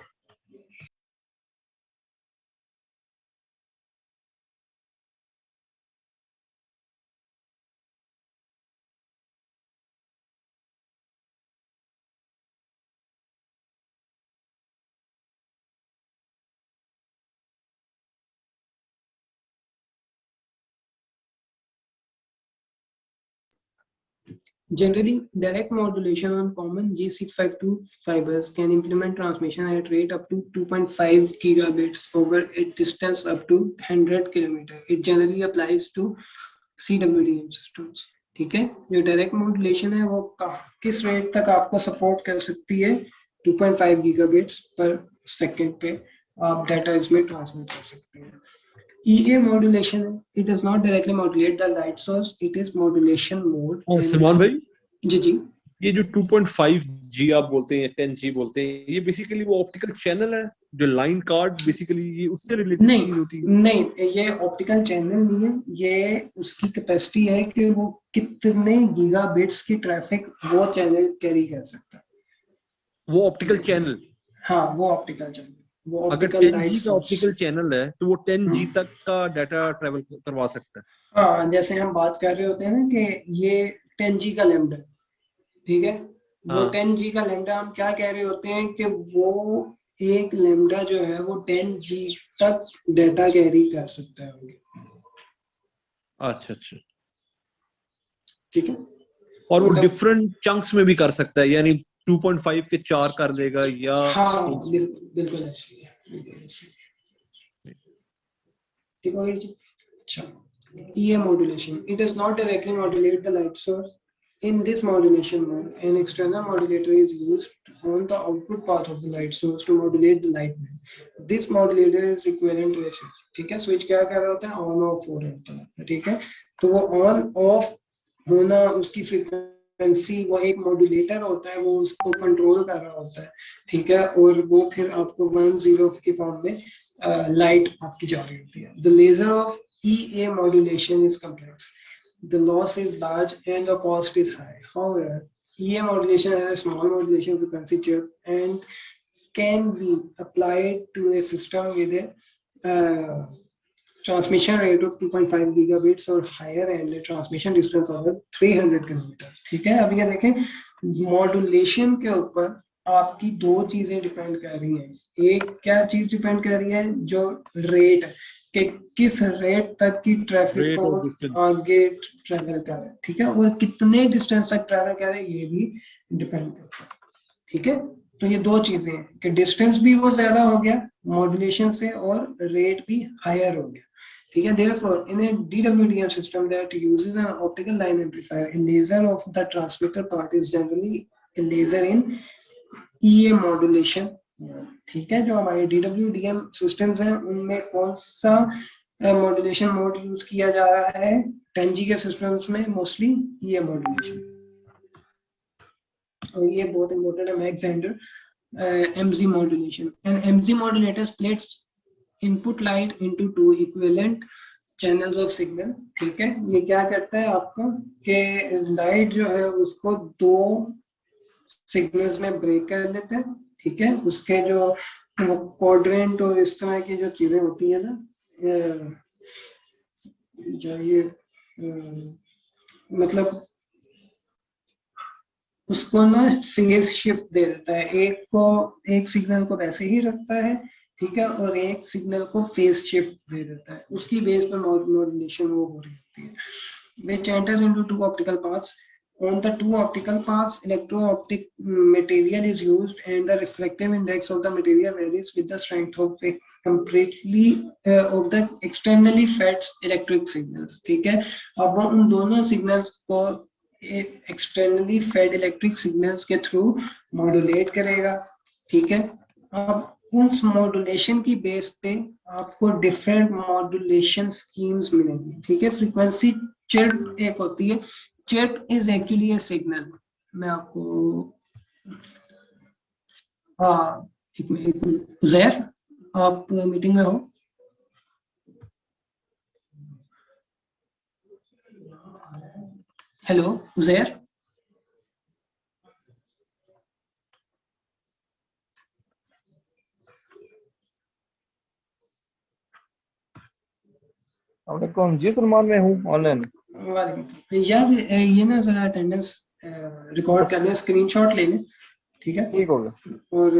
Generally, direct modulation on common J652 fibers can implement transmission at rate up to 2.5 gigabits over a distance up to 100 kilometer. It generally applies to CWDM systems. ठीक है, जो direct modulation है वो किस rate तक आपको support कर सकती है? 2.5 गीगाबिट्स पर सेकंड पे आप डाटा इसमें ट्रांसमिट कर सकते हैं. EA modulation, it does not directly modulate the light source, it is modulation mode. Salman भाई, जी ये जो 2.5G आप बोलते हैं, 10G बोलते हैं, ये बेसिकली वो ऑप्टिकल चैनल है जो लाइन कार्ड बेसिकली ये उससे रिलेटेड चीज होती है? नहीं, ये ऑप्टिकल चैनल नहीं है, ये उसकी कैपेसिटी है कि वो कितने गीगाबिट्स की ट्रैफिक वो चैनल कैरी कर सकता है. वो ऑप्टिकल चैनल? हाँ, वो ऑप्टिकल चैनल. वो अगर 10G का ऑप्टिकल चैनल है तो वो 10G तक का डाटा ट्रेवल करवा सकता है. हाँ, जैसे हम बात कर रहे होते हैं ना कि ये 10G का लैम्डा, ठीक है, वो 10G का लैम्डा हम क्या कह रहे होते हैं कि वो एक लैम्डा जो है वो 10G तक डाटा कैरी कर सकता है. अच्छा, ठीक है. और वो डिफरेंट चंक्स में भी कर सकता है, यानी 2.5 के 4 कर देगा या? हाँ, बिल्कुल ऐसे ही है. ठीक हो गई. अच्छा, EA modulation, it does not directly modulate the light source. In this modulation mode, an external modulator is used on the output path of the light source to modulate the light band. This modulator is equivalent to a switch. ठीक है, switch क्या कर रहा होता है? On off हो रहा होता है. ठीक है, तो वो ऑन ऑफ होना, उसकी फ्रीक्वेंसी, वो एक मॉड्यूलेटर होता है, वो उसको कंट्रोल कर रहा होता है. ठीक है, और वो फिर आपको 1-0 के फॉर्म में लाइट आपकी जा रही होती है. The laser of EA modulation is complex. The loss is large and the cost is high. However, EA modulation has a small modulation frequency chip and can be applied to a system with a transmission rate of 2.5 gigabits or higher and a transmission distance of 300 kilometre. ठीक है, अब ये देखें, modulation के ऊपर आपकी दो चीजें डिपेंड कर रही हैं. एक क्या चीज डिपेंड कर रही है? जो रेट है कि किस रेट तक की ट्रैफिक को आगे ट्रैवल कर रहे हैं. ठीक है, और कितने डिस्टेंस तक ट्रैवल कर रहे हैं ये भी डिपेंड करता है. ठीक है, तो ये दो चीजें हैं कि डिस्टेंस भी वो ज्यादा हो गया मॉड्यूलेशन से और रेट भी हायर हो गया. ठीक है, therefore in a DWDM system that uses an optical line amplifier, a laser of the transmitter part is generally a laser in EA modulation. ठीक है, जो हमारे DWDM सिस्टम्स हैं उनमें कौन सा मॉड्यूलेशन मोड यूज किया जा रहा है? 10G के सिस्टम्स में मोस्टली EA मॉड्यूलेशन. और ये बहुत इंपॉर्टेंट है, Mach Zehnder MZ modulation. And MZ modulator splits input light into two equivalent channels of signal. ठीक है, ये क्या करता है आपका कि लाइट जो है उसको दो सिग्नल्स में ब्रेक कर लेता है. ठीक है, उसके जो क्वाड्रेंट और इस तरह की जो चीजें होती है ना, जो ये मतलब उसको ना फेज शिफ्ट दे देता है. एक सिग्नल को वैसे ही रखता है, ठीक है, और एक सिग्नल को फेज शिफ्ट दे देता है. उसकी बेस पर मॉड्यूलेशन वो हो रही होती है. which enters into two optical paths. On the two optical paths, electro-optic material is used, and the reflective index of the material varies with the strength of of the externally fed electric signals. ठीक है, अब वो उन दोनों signals को externally fade electric signals के through modulate करेगा. ठीक है, अब उस मॉड्यूलेशन की बेस पे आपको डिफरेंट मॉड्यूलेशन स्कीम्स मिलेंगी. ठीक है, फ्रीक्वेंसी चिर्प एक होती है. Chirp is actually A signal. मैं आपको एक मिनट, उज़ैर आप मीटिंग में हो? हेलो उज़ैर, जी सलमान, में हूँ ऑनलाइन. यार ये ना जरा अटेंडेंस रिकॉर्ड करने, स्क्रीनशॉट ले लें. ठीक है, ठीक हो गया, और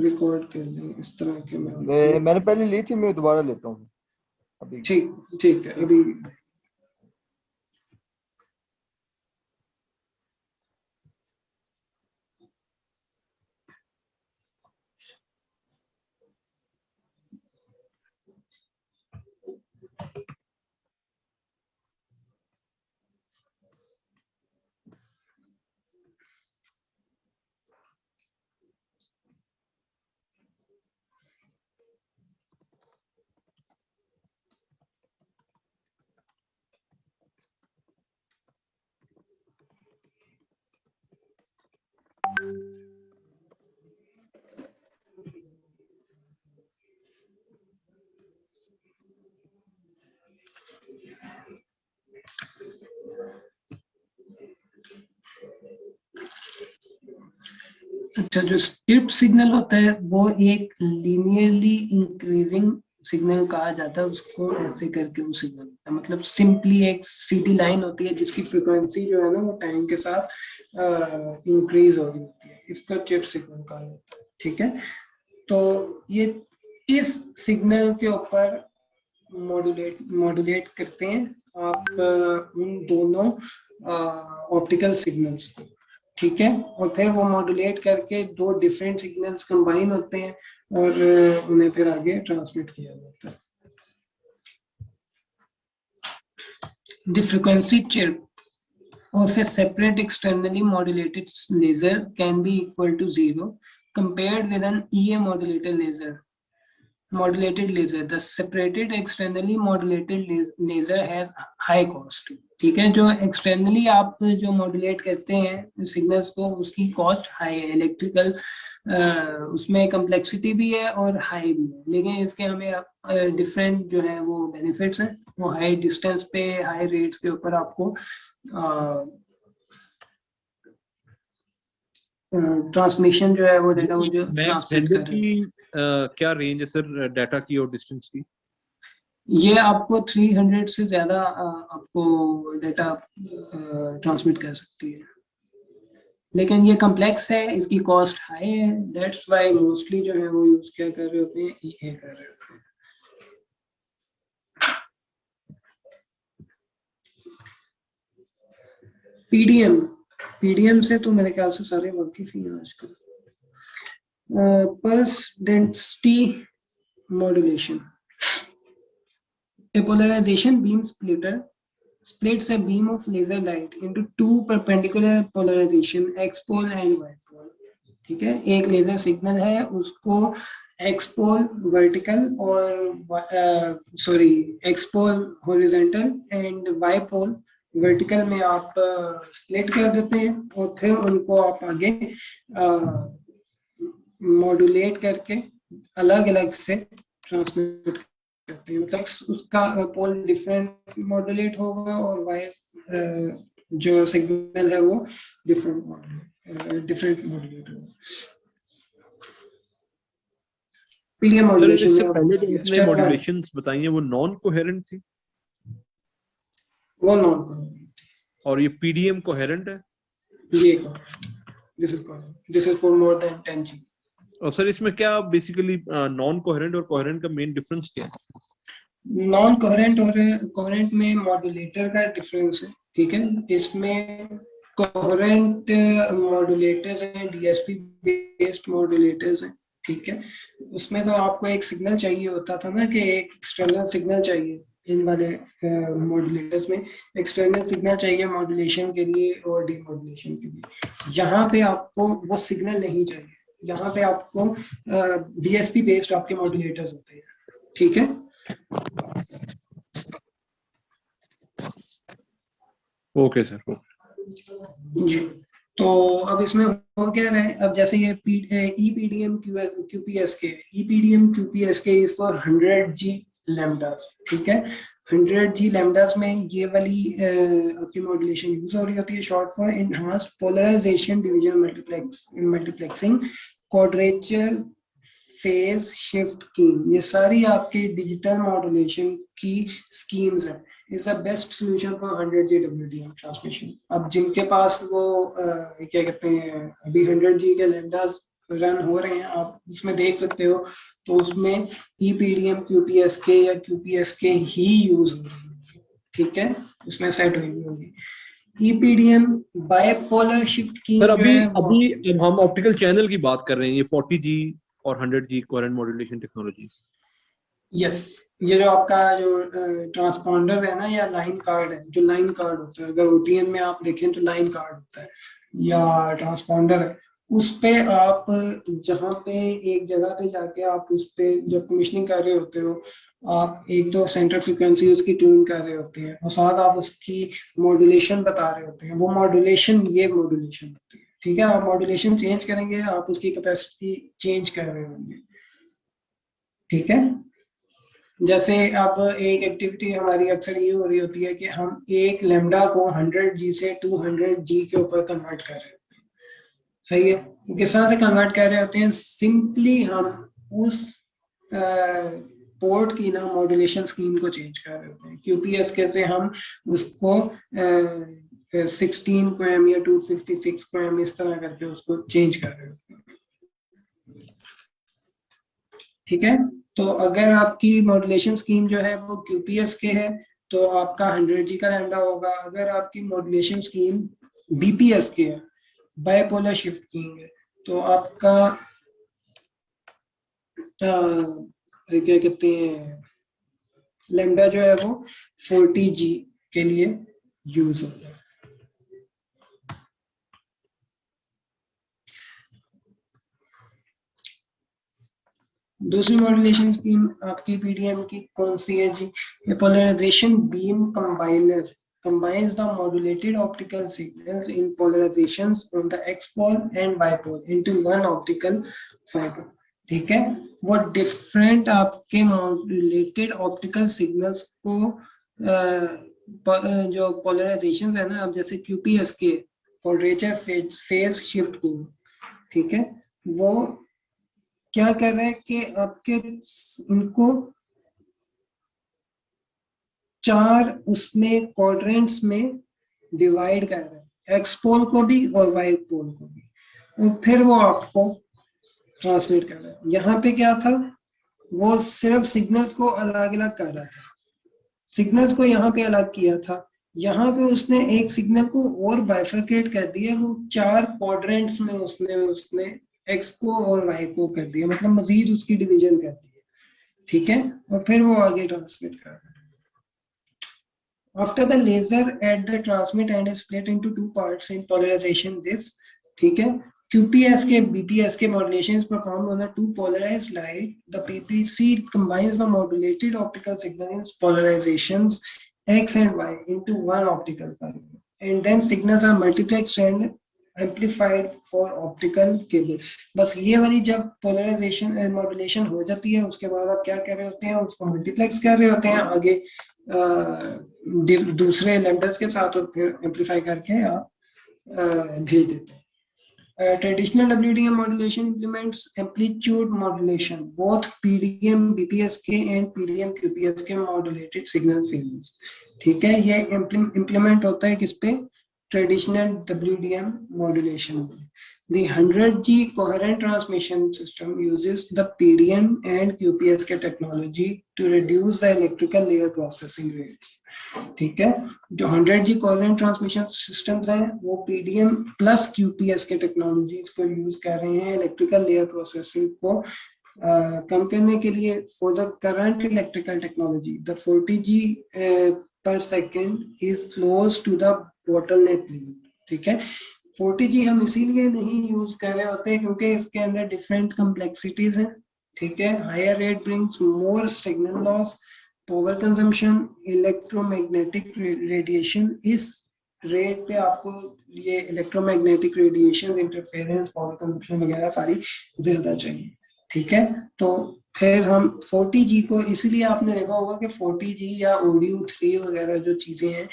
रिकॉर्ड कर लें इस तरह के. मैंने पहले ली थी, मैं दोबारा लेता हूँ अभी. ठीक है, अभी अच्छा, जो स्ट्रिप सिग्नल होता है वो एक लीनियरली इंक्रीजिंग सिग्नल कहा जाता है, उसको ऐसे करके वो सिग्नल होता है, मतलब सिंपली एक सीधी लाइन होती है जिसकी फ्रिक्वेंसी जो है ना वो टाइम के साथ इंक्रीज हो रही होती है, इसका चिप सिग्नल कहा जाता है। ठीक है, तो ये इस सिग्नल के ऊपर मॉड्यूलेट करते हैं आप उन दोनों ऑप्टिकल सिग्नल्स को। ठीक है, और फिर वो मॉड्यूलेट करके दो डिफरेंट सिग्नल्स कंबाइन होते हैं और उन्हें फिर आगे ट्रांसमिट किया जाता है। The frequency chirp of a separate externally modulated laser can be equal to 0 compared with an EA modulated laser. The separated externally modulated laser has high cost. ठीक है, जो एक्सटर्नली आप जो मॉड्यूलेट करते हैं सिग्नल्स को, उसकी कॉस्ट हाई है, इलेक्ट्रिकल उसमें कम्प्लेक्सिटी भी है और हाई भी है, लेकिन इसके हमें डिफरेंट जो है वो बेनिफिट्स हैं। वो हाई डिस्टेंस पे हाई रेट्स के ऊपर आपको ट्रांसमिशन जो है वो डेटा वो जो ट्रांसमिट कर रहे हैं। क्या रेंज है सर डाटा की और डिस्टेंस की? ये आपको 300 से ज्यादा आपको डेटा ट्रांसमिट कर सकती है, लेकिन ये कम्प्लेक्स है, इसकी कॉस्ट हाई है, दैट्स व्हाई मोस्टली जो है वो यूज क्या कर रहे होते हैं, ईए कर रहे होते हैं। पीडीएम से तो मेरे ख्याल से सारे वाकिफ ही हैं आजकल। Pulse density modulation. A polarization beam splitter splits a beam of laser light into two perpendicular polarization, X pole and Y pole. ठीक है, एक लेजर सिग्नल है, उसको X पोल वर्टिकल और X pol horizontal and Y pol vertical में आप split कर देते हैं और फिर उनको आप आगे मॉड्यूलेट करके अलग अलग से ट्रांसमिट करते हैं, मतलब उसका पोल डिफरेंट मॉड्यूलेट होगा और वाई जो सिग्नल है वो डिफरेंट मॉड्यूलेट होगा। पीडीएम मॉड्यूलेशन इससे में पहले जो आपने मॉड्यूलेशंस बताई हैं वो नॉन कोहेरेंट थी, वो नॉन कोहेरेंट, और ये पीडीएम कोहेरेंट है। ये this is for more than 10 G। और सर इसमें क्या बेसिकली नॉन कोहेरेंट और कोहेरेंट का मेन डिफरेंस क्या है? नॉन कोहेरेंट और कोहेरेंट में मॉड्यूलेटर का डिफरेंस है। ठीक है, इसमें कोहेरेंट मॉड्यूलेटर्स हैं, डीएसपी बेस्ड मॉड्यूलेटर्स हैं। ठीक है, उसमें तो आपको एक सिग्नल चाहिए होता था ना, कि एक एक्सटर्नल सिग्नल चाहिए। इन वाले मॉड्यूलेटर्स में एक्सटर्नल सिग्नल चाहिए मॉड्यूलेशन के लिए और डीमॉड्यूलेशन के लिए। यहाँ पे आपको वो सिग्नल नहीं चाहिए, यहाँ पे आपको डीएसपी बेस्ड आपके मॉड्यूलेटर्स होते हैं। ठीक है, ओके सर। जी, तो अब इसमें हो क्या रहा है, अब जैसे ये EPDM QPSK, EPDM QPSK is for 100G lambdas. ठीक है, 100G लैम्डास में ये वाली आपकी मॉड्यूलेशन यूज हो रही होती है, short for enhanced polarization division multiplexing quadrature phase shift scheme. ये सारी आपकी डिजिटल मॉड्यूलेशन की स्कीम्स है। Is the best solution for 100G WDM transmission. अब जिनके पास वो क्या कहते हैं, अभी 100G के लैम्डास रन हो रहे हैं, आप उसमें देख सकते हो, तो उसमें ईपीडीएम क्यूपीएसके या क्यूपीएसके ही यूज हो रही है। ठीक है, उसमें सेट हुई होगी ईपीडीएम बाइपोलर शिफ्ट की। सर अभी हम ऑप्टिकल चैनल की बात कर रहे हैं, ये 40G और 100G coherent modulation technologies. Yes, ये जो आपका जो ट्रांसपॉन्डर है ना, या लाइन कार्ड है, जो लाइन कार्ड होता है, अगर ओटीएन में आप देखें तो लाइन कार्ड होता है या ट्रांसपॉन्डर है, उस पे आप जहाँ पे एक जगह पे जाके आप उस पे जब कमीशनिंग कर रहे होते हो, आप एक तो सेंटर फ्रीक्वेंसी उसकी ट्यून कर रहे होते हैं और साथ आप उसकी मॉड्यूलेशन बता रहे होते हैं। वो मॉड्यूलेशन ये मॉड्यूलेशन होती है। ठीक है, आप मॉड्यूलेशन चेंज करेंगे, आप उसकी कैपेसिटी चेंज कर रहे होंगे। ठीक है, जैसे अब एक एक्टिविटी हमारी अक्सर ये हो रही होती है कि हम एक लैम्डा को 100G से 200G के ऊपर कन्वर्ट कर रहे हैं। सही है। किस तरह से कन्वर्ट कर रहे होते हैं, सिंपली हम उस पोर्ट की ना मॉड्यूलेशन स्कीम को चेंज कर रहे होते हैं। QPSK से हम उसको 16 को एम या 256 को एम इस तरह करके उसको चेंज कर रहे होते हैं। ठीक है, तो अगर आपकी मॉड्यूलेशन स्कीम जो है वो QPSK है तो आपका 100G का लैम्डा होगा। अगर आपकी मॉड्यूलेशन स्कीम BPSK है, बाइपोलर शिफ्ट कीइंग है, तो आपका क्या कहते हैं लैम्डा जो है वो 40G के लिए यूज होता है। दूसरी मॉड्यूलेशन स्कीम आपकी PDM की कौन सी है जी? ये polarisation beam combiner combines the modulated optical signals in polarizations on the X pole and Y pole into one optical fiber। ठीक है, वो डिफरेंट आपके मॉड्यूलेटेड ऑप्टिकल सिग्नल्स को जो पोलराइजेशंस है ना, अब जैसे QPSK क्वाड्रेचर फेज शिफ्ट को, ठीक है, वो क्या कर रहा है कि आपके इनको 4 उसमें क्वाड्रेंट्स में डिवाइड कर रहा है, एक्स पोल को भी और वाई पोल को भी, और फिर वो आपको ट्रांसमिट कर रहा है। यहाँ पे क्या था, वो सिर्फ सिग्नल्स को अलग अलग कर रहा था, सिग्नल्स को यहाँ पे अलग किया था, यहाँ पे उसने एक सिग्नल को और बाइफरकेट कर दिया, वो 4 क्वाड्रेंट्स में उसने एक्स को और वाई को कर दिया, मतलब मजीद उसकी डिवीजन कर दी है। ठीक है, और फिर वो आगे ट्रांसमिट कर रहा है। After the laser at the transmit end is split into 2 parts in polarization this, ठीक है, QPSK BPSK modulation is performed on the 2 polarized light. The PPC combines the modulated optical signal in polarizations X and Y into one optical fiber, and then signals are multiplexed and amplified for optical cable। बस ये वाली जब polarisation and modulation हो जाती है, उसके बाद आप क्या कर रहे होते हैं, उसको मल्टीप्लेक्स कर रहे होते हैं आगे दूसरे लैम्डास के साथ, और फिर एम्पलीफाई करके आप भेज देते हैं। Traditional WDM modulation implements amplitude modulation, both PDM BPSK and PDM QPSK modulated signal fields। ठीक है, ये implement होता है किस पे, traditional WDM modulation। The 100G coherent transmission system uses the PDM and QPSK technology to reduce the electrical layer processing rates। ठीक है, जो 100G coherent transmission systems हैं वो PDM plus QPSK technologies को यूज कर रहे हैं electrical layer processing को कम करने के लिए। For the current electrical technology, the 40G per second is close to the bottleneck limit। ठीक है, 40G हम इसीलिए नहीं यूज कर रहे होते क्योंकि इसके अंदर डिफरेंट कम्प्लेक्सिटीज हैं। ठीक है, higher rate brings more signal loss, power consumption, electromagnetic radiation. इस रेट पे आपको ये electromagnetic radiation, interference, power consumption वगैरह सारी ज्यादा चाहिए। ठीक है, तो फिर हम 40G को, इसीलिए आपने देखा होगा कि 40G या ODU 3 वगैरह जो चीजें हैं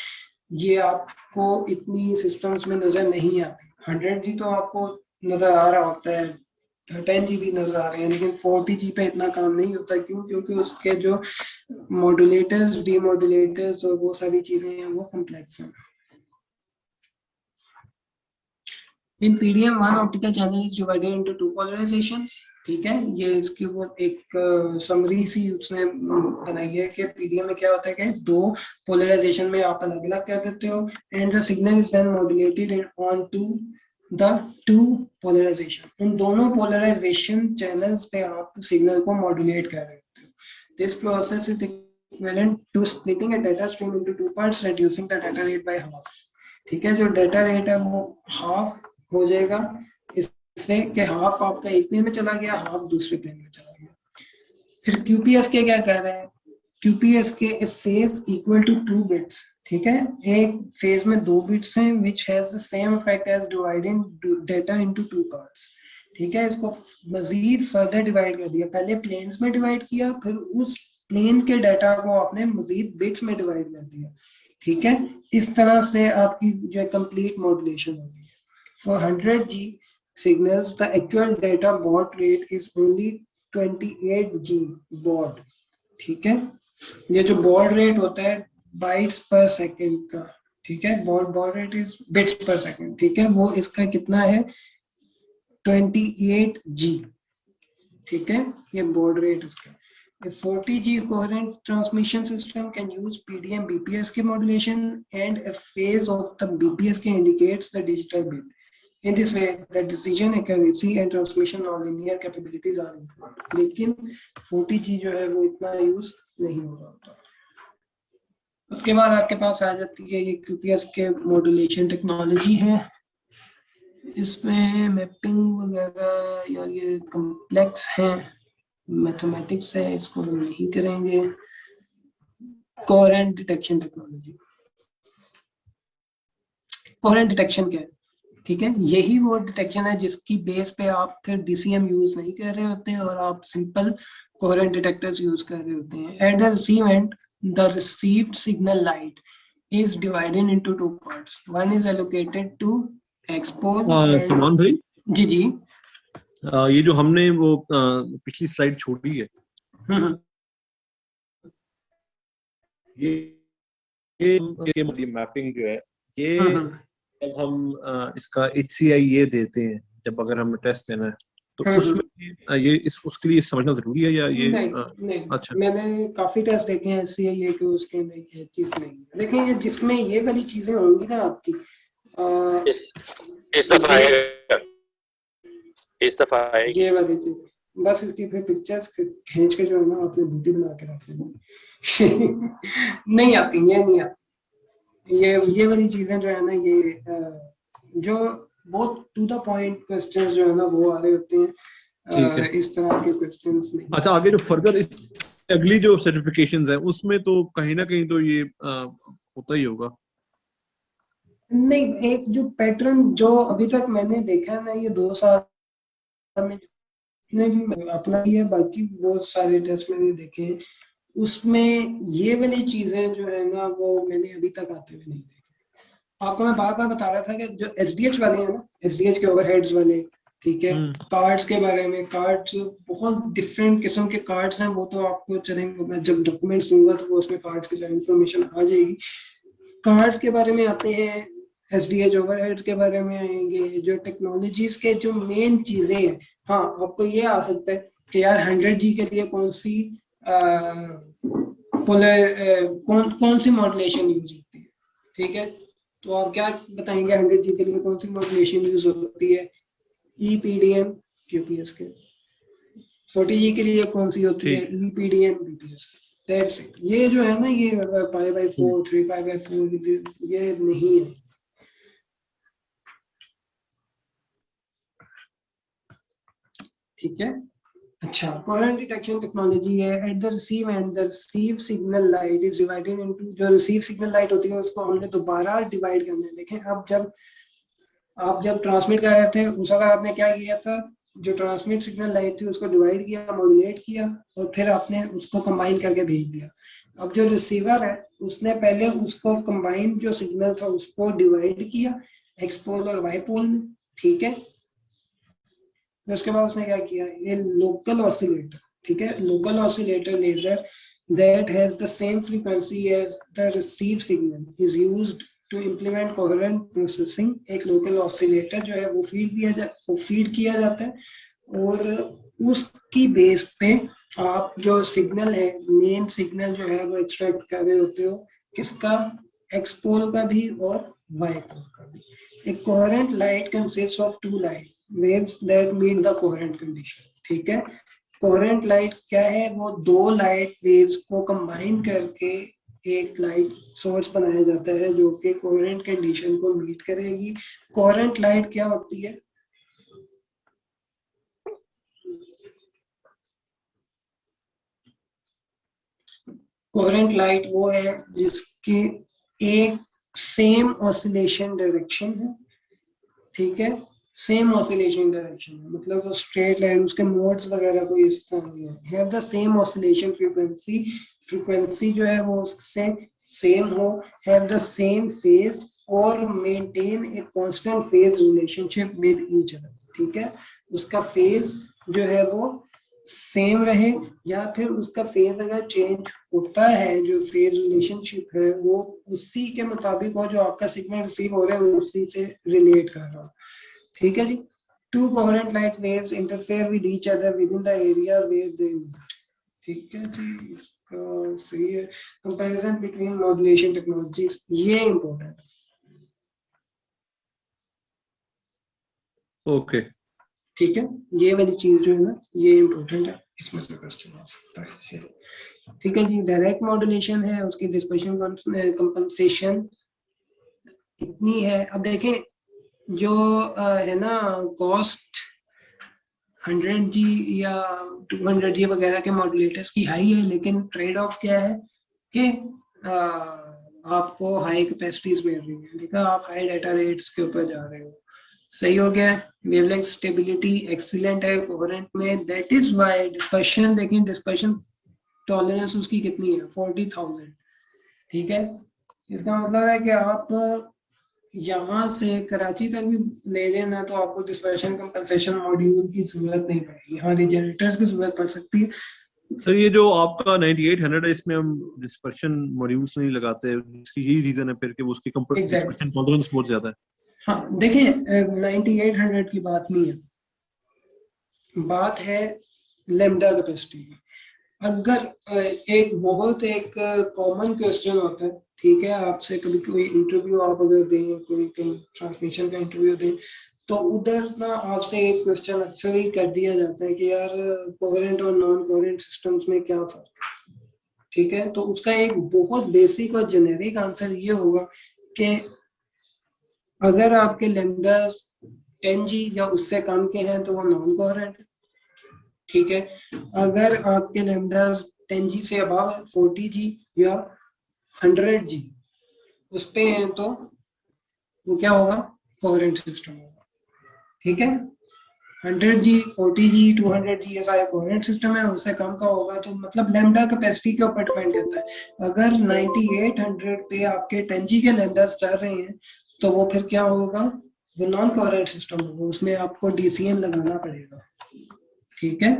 ये आपको इतनी सिस्टम्स में नजर नहीं आती। 100G तो आपको नजर आ रहा होता है, 10G भी नजर आ रहे हैं, लेकिन 40G पे इतना काम नहीं होता। क्यों? क्योंकि उसके जो मॉड्यूलेटर्स, डीमॉड्यूलेटर्स और वो सारी चीजें हैं वो कॉम्प्लेक्स हैं। In PDM, one optical channel is divided into 2 polarizations। ठीक है, ये इसकी वो एक समरी सी उसने बनाई है कि PDM में क्या होता है कि 2 पोलराइजेशन में आप अलग अलग कर देते हो, and the signal is then modulated on to the 2 polarisation. उन दोनों पोलराइजेशन चैनल्स पे आप सिग्नल को मॉड्यूलेट कर रहे होते हो। This process is equivalent to splitting a data stream into 2 parts, reducing the data rate by half. ठीक है, जो डाटा रेट है वो हाफ हो जाएगा, इससे कि हाफ आपका एक प्लेन में चला गया, हाफ दूसरे प्लेन में चला गया। फिर QPSK क्या कर रहे हैं, QPSK a phase equal to 2 bits। ठीक है, एक फेज में 2 बिट्स हैं which has the same effect as dividing data into 2 parts। ठीक है, इसको मजीद फर्दर डिवाइड कर दिया, पहले प्लेन्स में डिवाइड किया, फिर उस प्लेन के डाटा को आपने मजीद बिट्स में डिवाइड कर दिया। ठीक है, इस तरह से आपकी जो कंप्लीट मॉड्यूलेशन होगी। For 100G signals, the actual data baud rate is only 28G baud. ठीक है, ये जो baud rate होता है bytes per second का, ठीक है, baud rate is bits per second, ठीक है, वो इसका कितना है 28G, ठीक है, ये baud rate इसका. A 40G coherent transmission system can use PDM BPSK modulation, and a phase of the BPSK indicates the digital bit. In this way, the decision accuracy and transmission nonlinear capabilities are improved. लेकिन 40G जो है वो इतना use नहीं हो रहा होता. उसके बाद आपके पास आ जाती है ये QPSK मॉड्यूलेशन टेक्नोलॉजी है. इसमें मैपिंग वगैरह यार ये कॉम्प्लेक्स है, मैथमेटिक्स है, इसको हम नहीं करेंगे. Coherent detection technology. Coherent detection क्या है, ठीक है, यही वो डिटेक्शन है जिसकी बेस पे आप फिर DCM यूज नहीं कर रहे होते हैं और आप सिंपल कोहेरेंट डिटेक्टर्स यूज कर रहे होते हैं. At the receive end the received signal light is divided into two parts. One is allocated to X pol. Salman भाई जी जी, ये जो हमने वो पिछली स्लाइड छोड़ी है, ये मैपिंग जो है, ये जब हम इसका HCI ये देते हैं, जब अगर हमें टेस्ट देना है तो उसमें ये उसके लिए समझना जरूरी है या ये नहीं. अच्छा, मैंने काफी टेस्ट देखे हैं HCI ये कि उसके अंदर ये चीज नहीं है. देखिए जिसमें ये वाली चीजें होंगी ना आपकी इस दफा ये वाली चीज, बस इसकी फिर पिक्चर्स खींच के जो है ना आपने बूटी बना के रख लेनी. नहीं आती, ये नहीं आती. ये वाली चीजें जो है ना, ये जो बहुत टू द पॉइंट क्वेश्चंस जो है ना वो आ रहे होते हैं. इस तरह के क्वेश्चंस नहीं. अच्छा, आगे जो फर्दर अगली जो सर्टिफिकेशंस है उसमें तो कहीं ना कहीं तो ये होता ही होगा. नहीं, एक जो पैटर्न जो अभी तक मैंने देखा ना, ये 2 साल में भी अपना ही है, बाकी बहुत सारे टेस्ट मैंने देखे हैं, उसमें ये वाली चीजें जो है ना वो मैंने अभी तक आते हुए नहीं देखे. आपको मैं बार बार बता रहा था कि जो SDH वाले हैं ना, SDH के ओवरहेड्स वाले, ठीक है, कार्ड्स के बारे में, कार्ड्स बहुत डिफरेंट किस्म के कार्ड्स हैं, वो तो आपको चलेंगे, मैं जब डॉक्यूमेंट्स दूंगा तो वो उसमें कार्ड्स की सारी इंफॉर्मेशन आ जाएगी. कार्ड्स के बारे में आते हैं, SDH ओवरहेड्स के बारे में आएंगे, जो टेक्नोलॉजीज के जो मेन चीजें हैं. हाँ, आपको ये आ सकता है कि यार 100G के लिए कौन सी कौन सी मॉड्यूलेशन यूज होती है, ठीक है, तो आप क्या बताएंगे 100G के लिए कौन सी मॉड्यूलेशन यूज होती है. EPDM QPSK. 40G के लिए कौन सी होती है, EPDM BPSK. That's it. ये जो है ना, ये π/4 3π/4 ये नहीं है. ठीक है. अच्छा, कोहेरेंट डिटेक्शन टेक्नोलॉजी है. Eight the receive end the receive signal light is divided into, जो रिसीव सिग्नल लाइट होती है उसको हमने दोबारा डिवाइड करना है. देखें, अब जब आप ट्रांसमिट कर रहे थे उस वक्त आपने क्या किया था, जो ट्रांसमिट सिग्नल लाइट थी उसको डिवाइड किया, मॉड्यूलेट किया और फिर आपने उसको कंबाइन करके भेज दिया. अब जो रिसीवर है उसने पहले उसको कंबाइन जो सिग्नल था उसको डिवाइड किया एक्सपोल और वाईपोल में, ठीक है. उसके बाद उसने क्या किया, ये लोकल ऑसिलेटर, ठीक है, local oscillator laser that has the same frequency as the received signal is used to implement coherent processing. एक लोकल ऑसिलेटर जो है वो फीड किया जाता है और उसकी बेस पे आप जो सिग्नल है, मेन सिग्नल जो है वो एक्सट्रैक्ट कर रहे होते हो, किसका, एक्सपोल का भी और वाईपोल का भी. एक coherent light consist of 2 light waves that meet the coherent condition. ठीक है, कोहेरेंट लाइट क्या है, वो 2 लाइट वेव्स को कंबाइन करके एक लाइट सोर्स बनाया जाता है जो कि कोहेरेंट कंडीशन को मीट करेगी. कोहेरेंट लाइट क्या होती है, कोहेरेंट लाइट वो है जिसकी एक सेम ऑसिलेशन डायरेक्शन है, ठीक है, सेम ऑसिलेशन डायरेक्शन है, मतलब वो स्ट्रेट लाइन, उसके मोड्स वगैरह कोई इस तरह नहीं है. Have the same oscillation frequency, frequency जो है वो उससे सेम हो, हैव द सेम फेज और maintain a constant phase relationship with each other. ठीक है, उसका फेज जो है वो सेम रहे, या फिर उसका फेज अगर चेंज होता है, जो फेज रिलेशनशिप है वो उसी के मुताबिक हो जो आपका सिग्नल रिसीव हो रहा है उसी से रिलेट कर रहा हो। ठीक है जी। Two coherent light waves interfere with each other within the area where they meet. ठीक है जी, इसका सही है। कंपैरिजन बिटवीन मॉड्यूलेशन टेक्नोलॉजीज, ये इंपॉर्टेंट है। ओके ठीक है, ये वाली चीज जो है ना ये इंपॉर्टेंट है, इसमें से क्वेश्चन आ सकता है। ठीक है जी। डायरेक्ट मॉड्यूलेशन है, उसकी डिस्पर्शन कंपनसेशन इतनी है। अब देखें जो है ना कॉस्ट 100G या 200G वगैरह के मॉड्यूलेटर्स की हाई है, लेकिन ट्रेड ऑफ क्या है कि आपको हाई कैपेसिटीज मिल रही है। ठीक है, आप हाई डाटा रेट्स के ऊपर जा रहे हो। सही हो गया। वेवलेंथ स्टेबिलिटी एक्सीलेंट है कोहेरेंट में, दैट इज व्हाई डिस्पर्शन, देखें डिस्पर्शन टॉलरेंस उसकी कितनी है 40,000। ठीक है, इसका मतलब है कि आप यहाँ से कराची तक भी ले लेना तो आपको डिस्पर्शन कंपनसेशन मॉड्यूल की जरूरत नहीं पड़ेगी, यहाँ रिजनरेटर्स की जरूरत पड़ सकती है। सर, ये जो आपका 9800 है इसमें हम डिस्पर्शन मॉड्यूल्स नहीं लगाते, इसकी यही रीजन है फिर कि वो उसकी डिस्पर्शन टॉलरेंस बहुत ज्यादा है। हाँ देखिए 9800 की बात नहीं है, बात है लैम्डा कैपेसिटी की। अगर एक कॉमन क्वेश्चन होता है, ठीक है, आपसे कभी कोई इंटरव्यू आप अगर दें, कोई कहीं ट्रांसमिशन का इंटरव्यू दें, तो उधर ना आपसे एक क्वेश्चन अक्सर ही कर दिया जाता है कि यार कोहेरेंट और नॉन कोहेरेंट सिस्टम्स में क्या फर्क है। ठीक है, तो उसका एक बहुत बेसिक और जेनेरिक आंसर ये होगा कि अगर आपके लैम्डास 10G या उससे कम के हैं तो वो नॉन कोहेरेंट है। ठीक है, अगर आपके लैम्डास 10G से अबव 40G या 100G उस पे हैं तो वो क्या होगा, कोहेरेंट सिस्टम होगा। ठीक है, 100G 40G 200G ये सारे कोहेरेंट सिस्टम है, उससे कम का होगा तो मतलब लैम्डा कैपेसिटी के ऊपर डिपेंड करता है। अगर 9800 पे आपके 10G के लैम्डास चल रहे हैं तो वो फिर क्या होगा, वो नॉन कोहेरेंट सिस्टम होगा, उसमें आपको DCM लगाना पड़ेगा। ठीक है,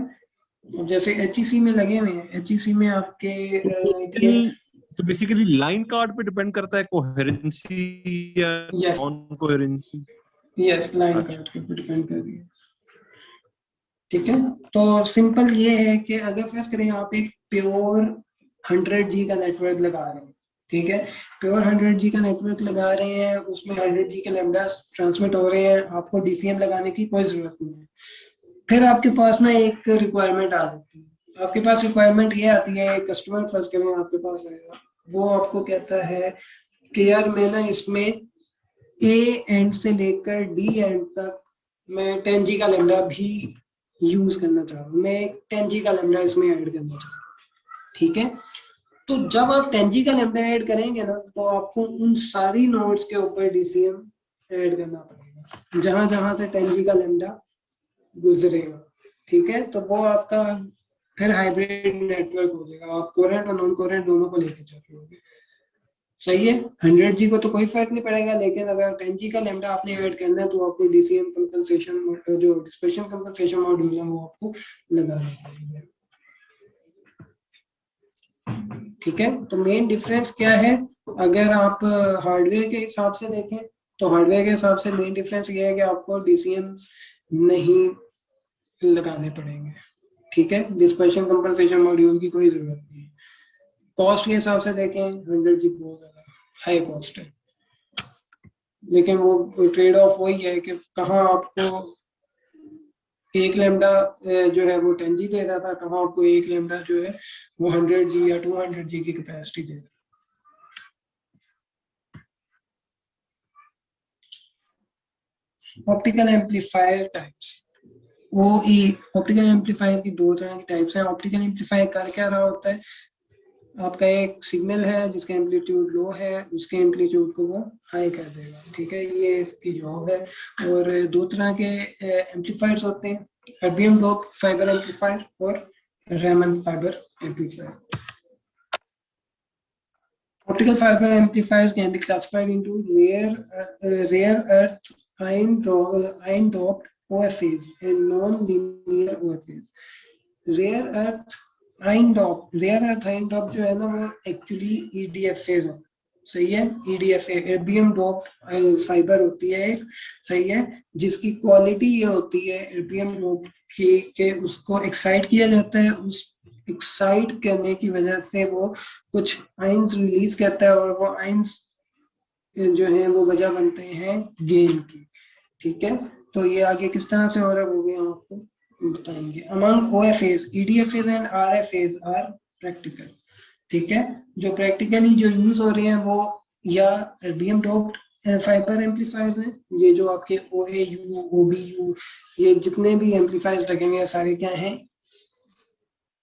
अब जैसे HEC में लगे हुए हैं, HEC में आपके तो बेसिकली लाइन कार्ड पे डिपेंड करता है कोहेरेंसी या non coherency. Yes, line card के ऊपर डिपेंड कर रही है। ठीक है, तो सिंपल ये है कि अगर फर्स्ट करें आप एक प्योर 100G का नेटवर्क लगा रहे हैं, ठीक है, प्योर 100G का नेटवर्क लगा रहे हैं, उसमें 100G के लैम्डास ट्रांसमिट हो रहे हैं, आपको DCM लगाने की कोई जरूरत नहीं है। फिर आपके पास ना एक रिक्वायरमेंट आ जाती है, आपके पास रिक्वायरमेंट ये आती है, एक कस्टमर फर्स्ट करें आपके पास आएगा, वो आपको कहता है कि यार मैं ना इसमें A एंड से लेकर D एंड तक मैं 10G का लैम्डा भी यूज करना चाह रहा हूँ, मैं 10G का लैम्डा इसमें ऐड करना चाह रहा हूँ। ठीक है, तो जब आप 10G का लैम्डा ऐड करेंगे ना तो आपको उन सारी नोड्स के ऊपर DCM ऐड करना पड़ेगा जहां जहां से 10G का लैम्डा गुजरेगा। ठीक है, तो वो आपका फिर हाइब्रिड नेटवर्क हो जाएगा, आप कोहेरेंट और नॉन कोहेरेंट दोनों को लेकर चल रहे होंगे। सही है, 100G को तो कोई फर्क नहीं पड़ेगा, लेकिन अगर 10G का लैम्डा आपने ऐड करना है तो आपको DCM कंपनसेशन जो डिस्पर्शन कंपनसेशन मॉड्यूल है वो आपको लगाना पड़ेगा। ठीक है, तो मेन डिफरेंस क्या है, अगर आप हार्डवेयर के हिसाब से देखें तो हार्डवेयर के हिसाब से मेन डिफरेंस ये है कि आपको DCM नहीं लगाने पड़ेंगे। ठीक है, डिस्पर्शन कंपनसेशन मॉड्यूल की कोई जरूरत नहीं है। कॉस्ट के हिसाब से देखें 100G बहुत ज्यादा हाई कॉस्ट है, लेकिन वो ट्रेड ऑफ वही है कि कहाँ आपको एक लैम्डा जो है वो 10G दे रहा था, कहाँ आपको एक लैम्डा जो है वो 100G या 200G की कैपेसिटी दे रहा है। Optical amplifier types, optical amplifier की दो तरह की टाइप्स हैं। ऑप्टिकल एम्पलीफायर कर क्या रहा होता है, आपका एक सिग्नल है जिसका एम्पलीट्यूड लो है, उसके एम्पलीट्यूड को वो हाई कर देगा। ठीक है, ये इसकी जॉब है। और दो तरह के एम्पलीफायर्स होते हैं, एर्बियम डोप फाइबर एम्पलीफायर और Ramon fibre amplifier. Optical fiber amplifiers can be classified into rare earth ion doped OF phase, a non-linear OF phase. Rare earth ion dop जो है ना वो एक्चुअली EDF phase है, सही है। EDF erbium डॉप fibre होती है एक, सही है, जिसकी क्वालिटी ये होती है एर्बियम डॉप के उसको एक्साइट किया जाता है, उस एक्साइट करने की वजह से वो कुछ आयंस रिलीज करता है और वो आयंस जो है वो वजह बनते हैं गेन की, ठीक है। तो ये आगे किस तरह से हो रहा है वो भी हम आपको बताएंगे। Among OF phase, EDF phase and RF phase are practical, ठीक है। जो प्रैक्टिकली जो यूज हो रहे हैं वो या एर्बियम डोप्ड फाइबर एम्पलीफायर्स हैं, ये जो आपके OAU OBU ये जितने भी एम्पलीफायर्स लगेंगे सारे क्या हैं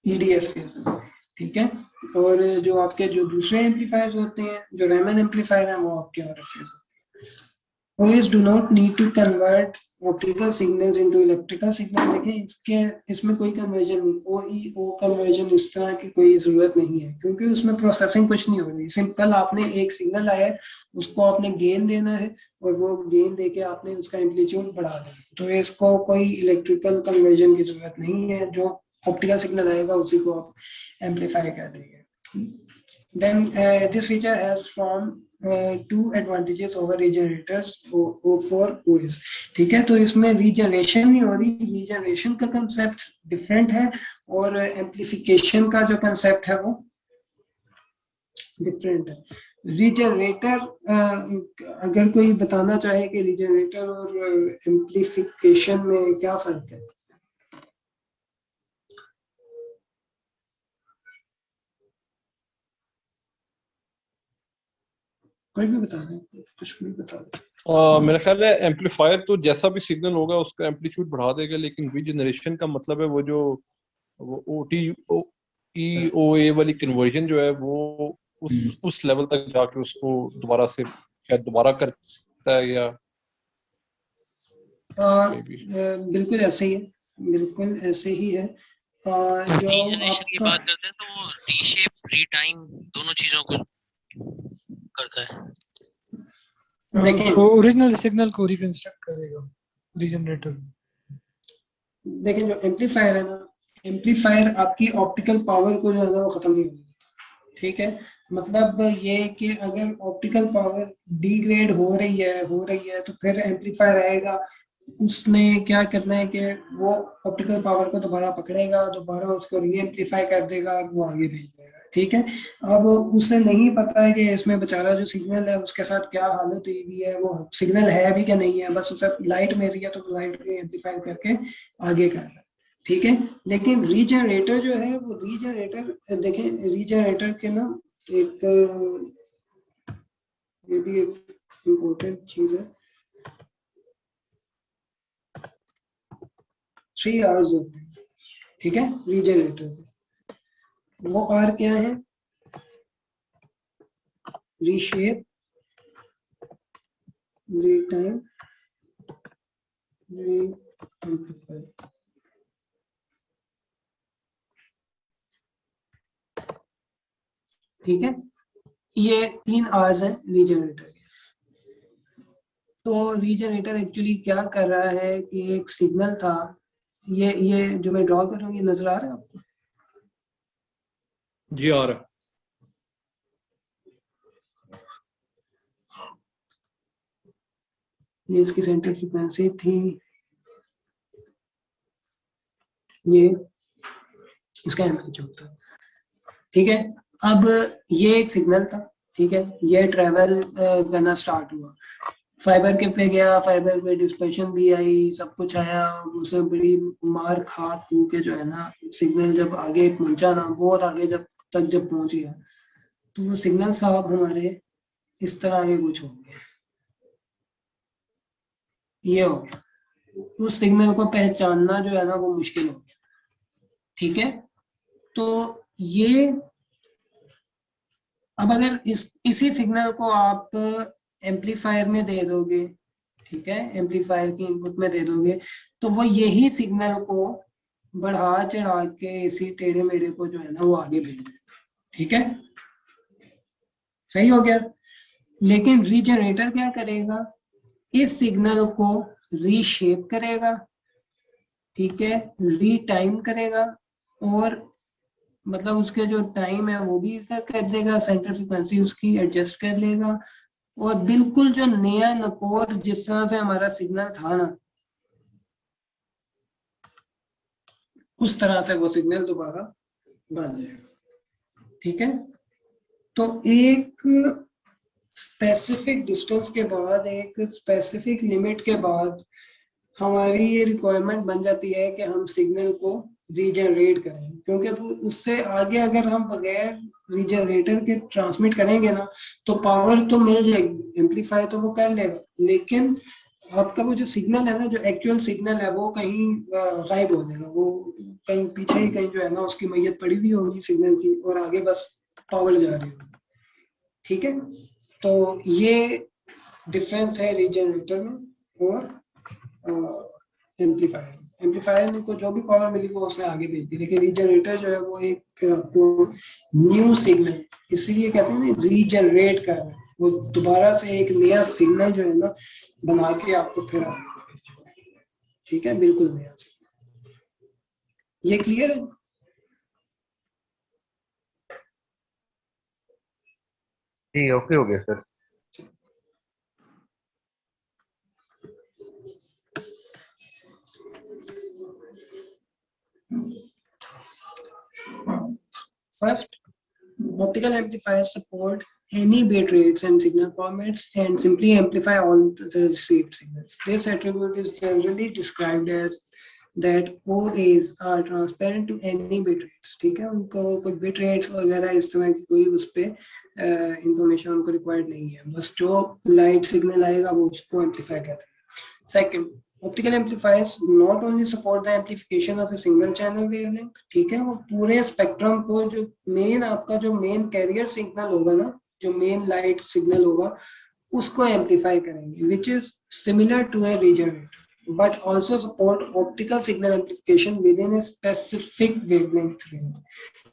EDF phase, ठीक है। और जो आपके जो दूसरे एम्पलीफायर्स होते हैं जो रैमन एम्पलीफायर हैं वो आपके RF phase होते हैं। OAs do not need to convert optical signals into electrical signals। देखें इसमें कोई कन्वर्जन नहीं, OEO कन्वर्जन इस तरह की कोई जरूरत नहीं है, क्योंकि उसमें प्रोसेसिंग कुछ नहीं हो रही। सिंपल आपने एक सिग्नल आया है उसको आपने गेन देना है और वो गेन देके आपने उसका एम्पलीट्यूड बढ़ा देना, तो इसको कोई इलेक्ट्रिकल कन्वर्जन की जरूरत नहीं है। जो ऑप्टिकल सिग्नल आएगा उसी को आप एम्पलीफाई कर देंगे। Then this feature has from two advantages over regenerators for OS, ठीक है। तो इसमें रीजनरेशन नहीं हो रही, रीजनरेशन का कंसेप्ट डिफरेंट है और एम्पलीफिकेशन का जो कंसेप्ट है वो डिफरेंट है। रीजनरेटर अगर कोई बताना चाहे कि रीजनरेटर और एम्पलीफिकेशन में क्या फर्क है, कोई भी बता दें, कुछ भी बता दें। मेरा ख्याल है एम्पलीफायर तो जैसा भी सिग्नल होगा उसका एम्पलीट्यूड बढ़ा देगा, लेकिन रीजनरेशन का मतलब है वो जो वो OEOA वाली कन्वर्जन जो है वो उस लेवल तक जाके उसको दोबारा से शायद दोबारा करता है या बिल्कुल ऐसे ही है, बिल्कुल ऐसे ही है। जो रीजनरेशन की बात करते हैं तो वो री-शेप री-टाइम दोनों चीजों को करता है। देखिए वो ओरिजिनल सिग्नल को रिकंस्ट्रक्ट करेगा रीजनरेटर। देखिए जो एम्पलीफायर है ना, एम्पलीफायर आपकी ऑप्टिकल पावर को जो है ना वो खत्म नहीं होगी, ठीक है। मतलब ये कि अगर ऑप्टिकल पावर डिग्रेड हो रही है तो फिर एम्पलीफायर आएगा, उसने क्या करना है कि वो ऑप्टिकल पावर को दोबारा पकड़ेगा, दोबारा उसको री एम्पलीफाई कर देगा और वो आगे भेज देगा, ठीक है। अब उसे नहीं पता है कि इसमें बेचारा जो सिग्नल है उसके साथ क्या हालत हुई है, वो सिग्नल है भी क्या नहीं है, बस उसे लाइट मिल रही है तो लाइट को एम्पलीफाई करके आगे कर रहा है, ठीक है। लेकिन रीजनरेटर जो है वो देखें रीजनरेटर के ना एक ये भी एक इम्पोर्टेंट चीज है, 3 R's होते हैं, ठीक है। रीजनरेटर वो R क्या है, रीशेप, रीटाइम, री एम्पलीफाई, ठीक है। ये 3 R's हैं रीजनरेटर के। तो रीजनरेटर एक्चुअली क्या कर रहा है कि एक सिग्नल था, ये जो मैं ड्रॉ कर रहा हूँ ये नजर आ रहा है आपको? जी आ रहा है। ये इसकी सेंटर फ्रीक्वेंसी थी, ये इसका एम्पलीट्यूड था, ठीक है। अब ये एक सिग्नल था, ठीक है, ये ट्रेवल करना स्टार्ट हुआ, फाइबर के पे गया, फाइबर पे डिस्पर्शन भी आई, सब कुछ आया, उसे बड़ी मार खा खू के जो है ना सिग्नल जब आगे पहुंचा ना, बहुत आगे जब पहुंच गया तो वो सिग्नल साहब हमारे इस तरह के कुछ हो गए, ये हो गया। उस सिग्नल को पहचानना जो है ना वो मुश्किल हो गया, ठीक है। तो ये अब अगर इसी सिग्नल को आप एम्पलीफायर में दे दोगे, ठीक है, एम्पलीफायर की इनपुट में दे दोगे तो वो यही सिग्नल को बढ़ा चढ़ा के इसी टेढ़े मेढ़े को जो है ना वो आगे भेज देगा, ठीक है, सही हो गया। लेकिन रीजनरेटर क्या करेगा, इस सिग्नल को रीशेप करेगा, ठीक है, रीटाइम करेगा और मतलब उसके जो टाइम है वो भी इधर कर देगा, सेंटर फ्रीक्वेंसी उसकी एडजस्ट कर लेगा और बिल्कुल जो नया नकोर जिस तरह से हमारा सिग्नल था ना, उस तरह से वो सिग्नल दोबारा बन जाएगा। ठीक है, तो एक स्पेसिफिक डिस्टेंस के बाद, एक स्पेसिफिक लिमिट के बाद हमारी ये रिक्वायरमेंट बन जाती है कि हम सिग्नल को रीजनरेट करें, क्योंकि उससे आगे अगर हम बगैर रीजनरेटर के ट्रांसमिट करेंगे ना तो पावर तो मिल जाएगी, एम्पलीफाई तो वो कर लेगा, लेकिन आपका वो जो सिग्नल है ना, जो एक्चुअल सिग्नल है वो कहीं गायब हो जाएगा, वो कहीं पीछे ही कहीं जो है ना उसकी मैयत पड़ी हुई होगी सिग्नल की और आगे बस पावर जा रही होगी। ठीक है, तो ये डिफरेंस है रीजनरेटर में और एम्पलीफायर। एम्पलीफायर को जो भी पावर मिली वो उसने आगे भेज दी, लेकिन रीजनरेटर जो है वो एक फिर आपको न्यू सिग्नल, इसीलिए कहते हैं ना रीजनरेट कर रहा है, वो दोबारा से एक नया सिग्नल जो है ना बना के आपको फिर आगे भेजेगा। ठीक है, बिल्कुल नया सिग्नल। ये क्लियर है? जी ओके हो गया sir. First, optical amplifiers support any bit rates and signal formats and simply amplify all the received signals. This attribute is generally described as that OAs are transparent to any bit rates. ठीक है, उनको कोई bit rates वगैरह इस तरह की कोई उस पे इंफॉर्मेशन उनको रिक्वायर्ड नहीं है, बस जो लाइट सिग्नल आएगा वो उसको एम्पलीफाई करता है। Second, optical amplifiers not only support the amplification of a single channel wavelength, ठीक है, वो पूरे स्पेक्ट्रम को, जो मेन आपका जो मेन कैरियर सिग्नल होगा ना, जो मेन लाइट सिग्नल होगा उसको एम्पलीफाई करेंगे, which is similar to a regenerator, but also support optical signal amplification within a specific wavelength range.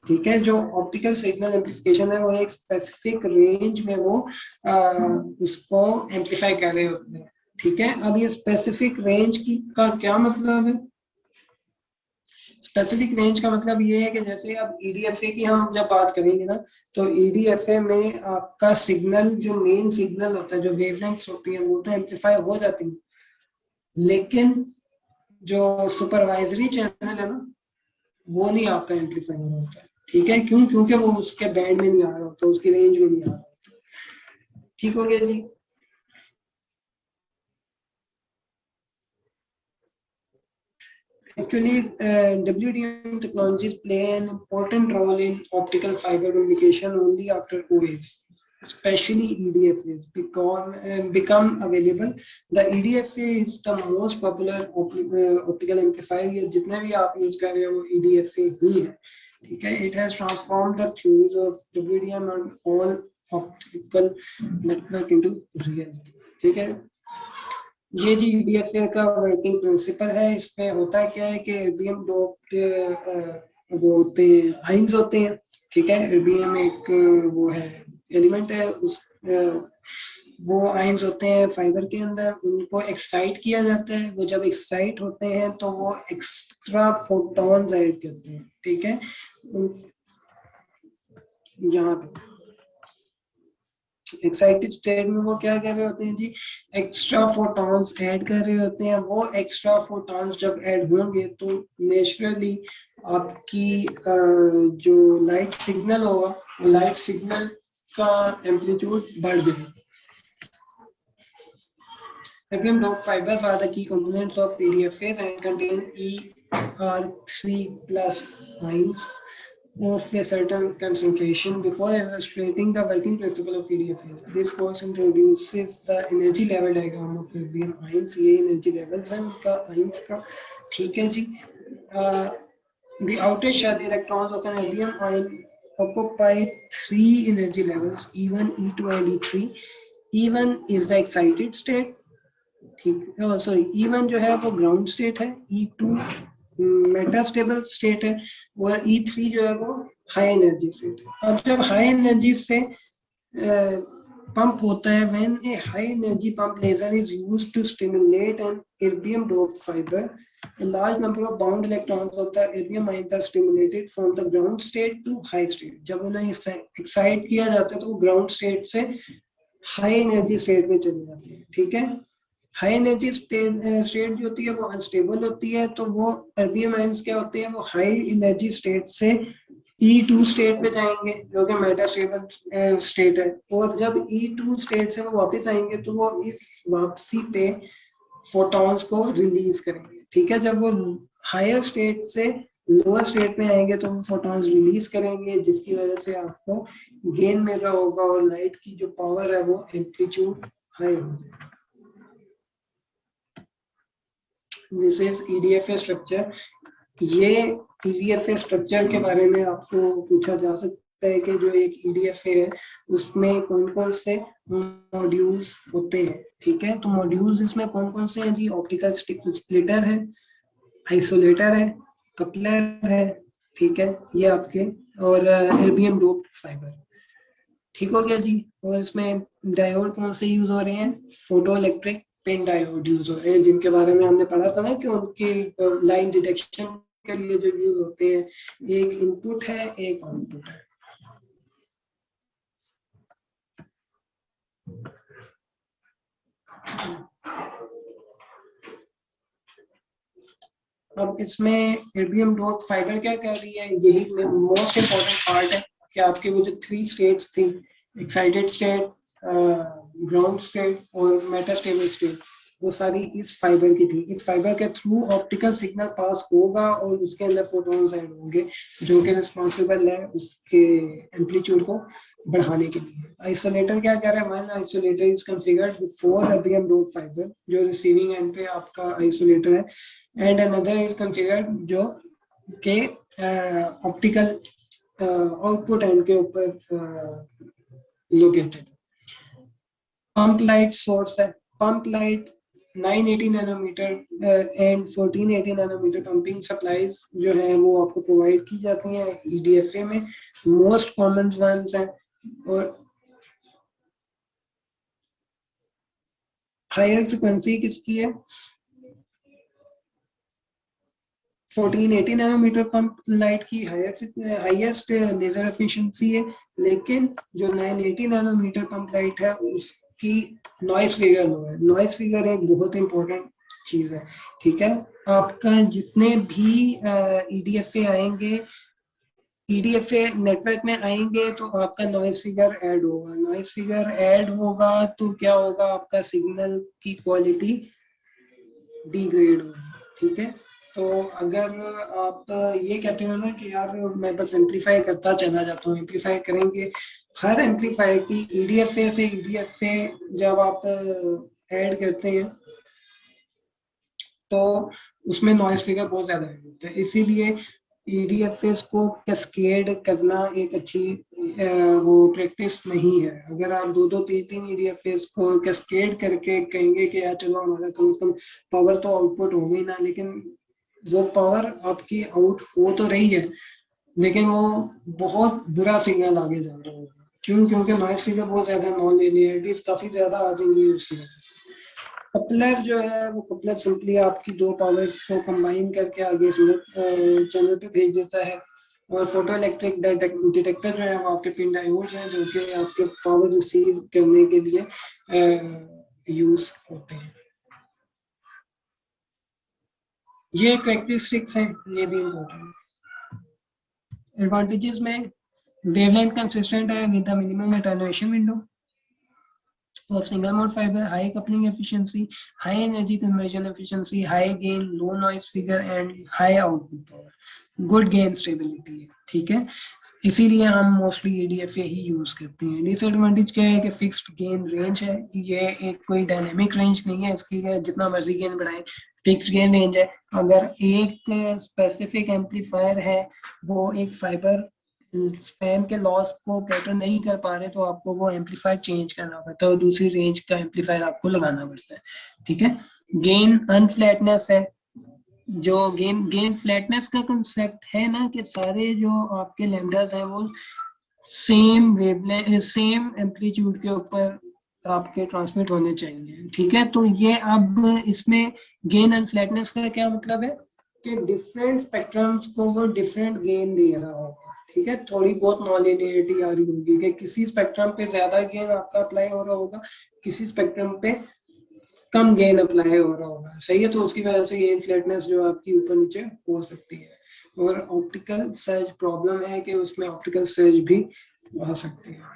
ठीक है, जो ऑप्टिकल सिग्नल एम्पलीफिकेशन है वो एक स्पेसिफिक रेंज में वो उसको एम्पलीफाई कर रहे होते हैं। ठीक है, अब ये स्पेसिफिक रेंज की का क्या मतलब है? स्पेसिफिक रेंज का मतलब ये है कि जैसे अब ईडीएफए की हम जब बात करेंगे ना, तो ईडीएफए में आपका सिग्नल, जो मेन सिग्नल होता है, जो वेवलेंथ्स होती हैं वो तो एम्पलीफाई हो जाती है, लेकिन जो सुपरवाइजरी चैनल है ना वो नहीं आपका एम्पलीफाई हो रहा होता है। ठीक है, क्यों? क्योंकि वो उसके बैंड में नहीं आ रहा होता, उसकी रेंज में नहीं आ रहा होता। ठीक हो गया जी? Actually, WDM technologies play an important role in optical fiber communication only after OAs, especially EDFAs, become available. The EDFA is the most popular optical amplifier. ये जितने भी आप यूज कर रहे हो वो EDFA ही है। ठीक है, it has transformed the theories of WDM and all optical network into reality. ठीक है, ये जी ईडीएफए का वर्किंग प्रिंसिपल है। इसमें होता है क्या है कि एरबियम दो वो होते हैं, आइंस होते हैं। ठीक है, एरबियम एक वो है एलिमेंट है, उस वो आइंस होते हैं फाइबर के अंदर, उनको एक्साइट किया जाता है। वो जब एक्साइट होते हैं तो वो एक्स्ट्रा फोटॉन्स ऐड करते हैं। ठीक है, यहाँ पे एक्साइटेड स्टेट में वो क्या कर रहे होते हैं जी, एक्स्ट्रा फोटॉन्स ऐड कर रहे होते हैं। वो एक्स्ट्रा फोटॉन्स जब ऐड होंगे तो नेचुरली आपकी जो लाइट सिग्नल होगा, लाइट सिग्नल का एम्पलीट्यूड बढ़ जाएगा। Erbium doped fibers are the key components of EDFAs and contain ER3+ ions of a certain concentration. Before illustrating the working principle of EDFAs, this course introduces the energy level diagram of erbium ions. ये energy levels हैं उनका ions का। ठीक है जी, the outer shell electrons of an erbium ion occupy 3 energy levels, E1, E2 and E3. E1 is the excited state. ठीक है, sorry, E1 जो है वो ग्राउंड स्टेट है, E2 मेटास्टेबल स्टेट है और E3 जो है वो हाई एनर्जी स्टेट है। अब जब हाई एनर्जी से पंप होता है when a high energy pump laser is used to stimulate an erbium doped fiber. A large number of bound electrons of the erbium ions are stimulated from the ground state to high state. जब उन्हें excite किया जाता है तो वो ground state से high energy state में चली जाती है, ठीक है। हाई एनर्जी स्टेट जो होती है वो अनस्टेबल होती है, तो वो erbium ions क्या होते हैं, वो हाई एनर्जी स्टेट से E2 स्टेट पे जाएंगे जो कि मेटास्टेबल स्टेट है, और जब E2 स्टेट से वो वापस आएंगे तो वो इस वापसी पे फोटॉन्स को रिलीज करेंगे, ठीक है। जब वो हायर स्टेट से लोअर स्टेट में आएंगे तो वो फोटॉन्स रिलीज करेंगे, जिसकी वजह से आपको गेन मिल रहा होगा और लाइट की जो पावर है वो एम्पलीट्यूड हाई हो जाएगा। This is EDFA structure. ये EDFA स्ट्रक्चर के बारे में आपको पूछा जा सकता है कि जो एक EDFA है उसमें कौन कौन से मॉड्यूल्स होते हैं, ठीक है। तो मॉड्यूल्स इसमें कौन कौन से हैं जी, ऑप्टिकल स्प्लिटर है, आइसोलेटर है, कपलर है, ठीक है, ये आपके, और एर्बियम डोप्ड फाइबर, ठीक हो गया जी। और इसमें डायोड कौन से यूज हो रहे हैं, photo electric pin diode use हो रहे हैं, जिनके बारे में हमने पढ़ा था ना कि उनकी लाइन डिटेक्शन के लिए जो यूज होते हैं, एक इनपुट है एक आउटपुट है। अब इसमें एर्बियम डोप्ड फाइबर क्या कर रही है, यही मोस्ट इम्पोर्टेंट पार्ट है कि आपके वो जो 3 स्टेट्स थी, एक्साइटेड स्टेट, ग्राउंड स्टेट और मेटास्टेबल स्टेट, वो सारी इस फाइबर की थी। इस फाइबर के थ्रू ऑप्टिकल सिग्नल पास होगा और उसके अंदर फोटॉन्स ऐड होंगे जो कि रिस्पॉन्सिबल है उसके एम्पलीट्यूड को बढ़ाने के लिए। आइसोलेटर क्या कर रहा है, one isolator is configured with 4 erbium doped fibre, जो रिसीविंग एंड पे आपका आइसोलेटर है, एंड अनदर इज कॉन्फ़िगर्ड जो के ऑप्टिकल आउटपुट एंड के ऊपर लोकेटेड। पंप लाइट सोर्स है, pump light 980 nanometre and 1480 nanometre pumping supplies जो है वो आपको प्रोवाइड की जाती हैं EDFA में, मोस्ट कॉमन वंस हैं। और हायर फ्रिक्वेंसी किसकी है, 1480 नैनोमीटर पंप लाइट की हाईएस्ट लेजर एफिशिएंसी है, लेकिन जो 980 नैनोमीटर पंप लाइट है उसकी नॉइस फिगर लो है। नॉइस फिगर एक बहुत इंपॉर्टेंट चीज है, ठीक है। आपका जितने भी EDFA आएंगे, EDFA नेटवर्क में आएंगे तो आपका नॉइस फिगर ऐड होगा। नॉइस फिगर ऐड होगा तो क्या होगा, आपका सिग्नल की क्वालिटी डिग्रेड होगी, ठीक है। तो अगर आप ये कहते हो ना कि यार मैं बस एम्पलीफाई करता चला जाता हूँ, एम्पलीफाई करेंगे, हर एम्पलीफायर की EDFA से EDFA जब आप ऐड करते हैं तो उसमें नॉइस फिगर बहुत ज्यादा ऐड होता है, इसीलिए EDFA को कैस्केड करना एक अच्छी वो प्रैक्टिस नहीं है। अगर आप 2-2, 3-3 EDFA को कैस्केड करके कहेंगे कि यार चलो हमारा कम से कम पावर तो आउटपुट हो गई ना, लेकिन वो पावर आपकी आउट हो तो रही है लेकिन वो बहुत बुरा सिग्नल आगे जा रहा है। क्यों? क्योंकि नॉइस फिगर बहुत ज्यादा, नॉन लीनियरिटीज काफी ज्यादा आ जाएंगी उसकी वजह से। कपलर जो है वो कपलर सिंपली आपकी 2 पावर्स को कंबाइन करके आगे चैनल पे भेज देता है, और फोटो इलेक्ट्रिक डिटेक्टर जो है वो आपके पिन डायोड हैं जो कि आपके पावर रिसीव करने के लिए यूज होते हैं। ये कैरेक्टरिस्टिक्स हैं, ये भी इम्पोर्टेंट। एडवांटेजेस में वेवलेंथ कंसिस्टेंट है with the minimum attenuation window of single mode fiber, high coupling efficiency, high energy conversion efficiency, high gain, low noise figure and high output power, good gain stability है, ठीक है। इसीलिए हम mostly EDFA ही use करते हैं। Disadvantage क्या है कि फिक्स्ड गेन रेंज है, ये एक कोई डायनेमिक रेंज नहीं है इसकी, जितना मर्जी गेन बढ़ाएं फिक्स्ड गेन रेंज है। अगर एक स्पेसिफिक एम्पलीफायर है वो एक फाइबर स्पैन के लॉस को कैटर नहीं कर पा रहे तो आपको वो एम्पलीफायर चेंज करना पड़ता है और दूसरी रेंज का एम्पलीफायर आपको लगाना पड़ता है, ठीक है। गेन अनफ्लैटनेस है, जो गेन फ्लैटनेस का कंसेप्ट है ना कि सारे जो आपके लैम्डास हैं वो सेम वेवलेंथ सेम एम्पलीट्यूड के ऊपर आपके ट्रांसमिट होने चाहिए, ठीक है। तो ये अब इसमें गेन एंड फ्लैटनेस का क्या मतलब है कि डिफरेंट स्पेक्ट्रम्स को वो डिफरेंट गेन दे रहा होगा, ठीक है। थोड़ी बहुत नॉनलिनियरिटी आ रही होगी कि किसी स्पेक्ट्रम पे ज्यादा गेन आपका अप्लाई हो रहा होगा, किसी स्पेक्ट्रम पे कम गेन अप्लाई हो रहा होगा, सही है। तो उसकी वजह से गेन फ्लैटनेस जो आपकी ऊपर नीचे हो सकती है। और ऑप्टिकल सर्ज प्रॉब्लम है कि उसमें ऑप्टिकल सर्ज भी आ सकती है।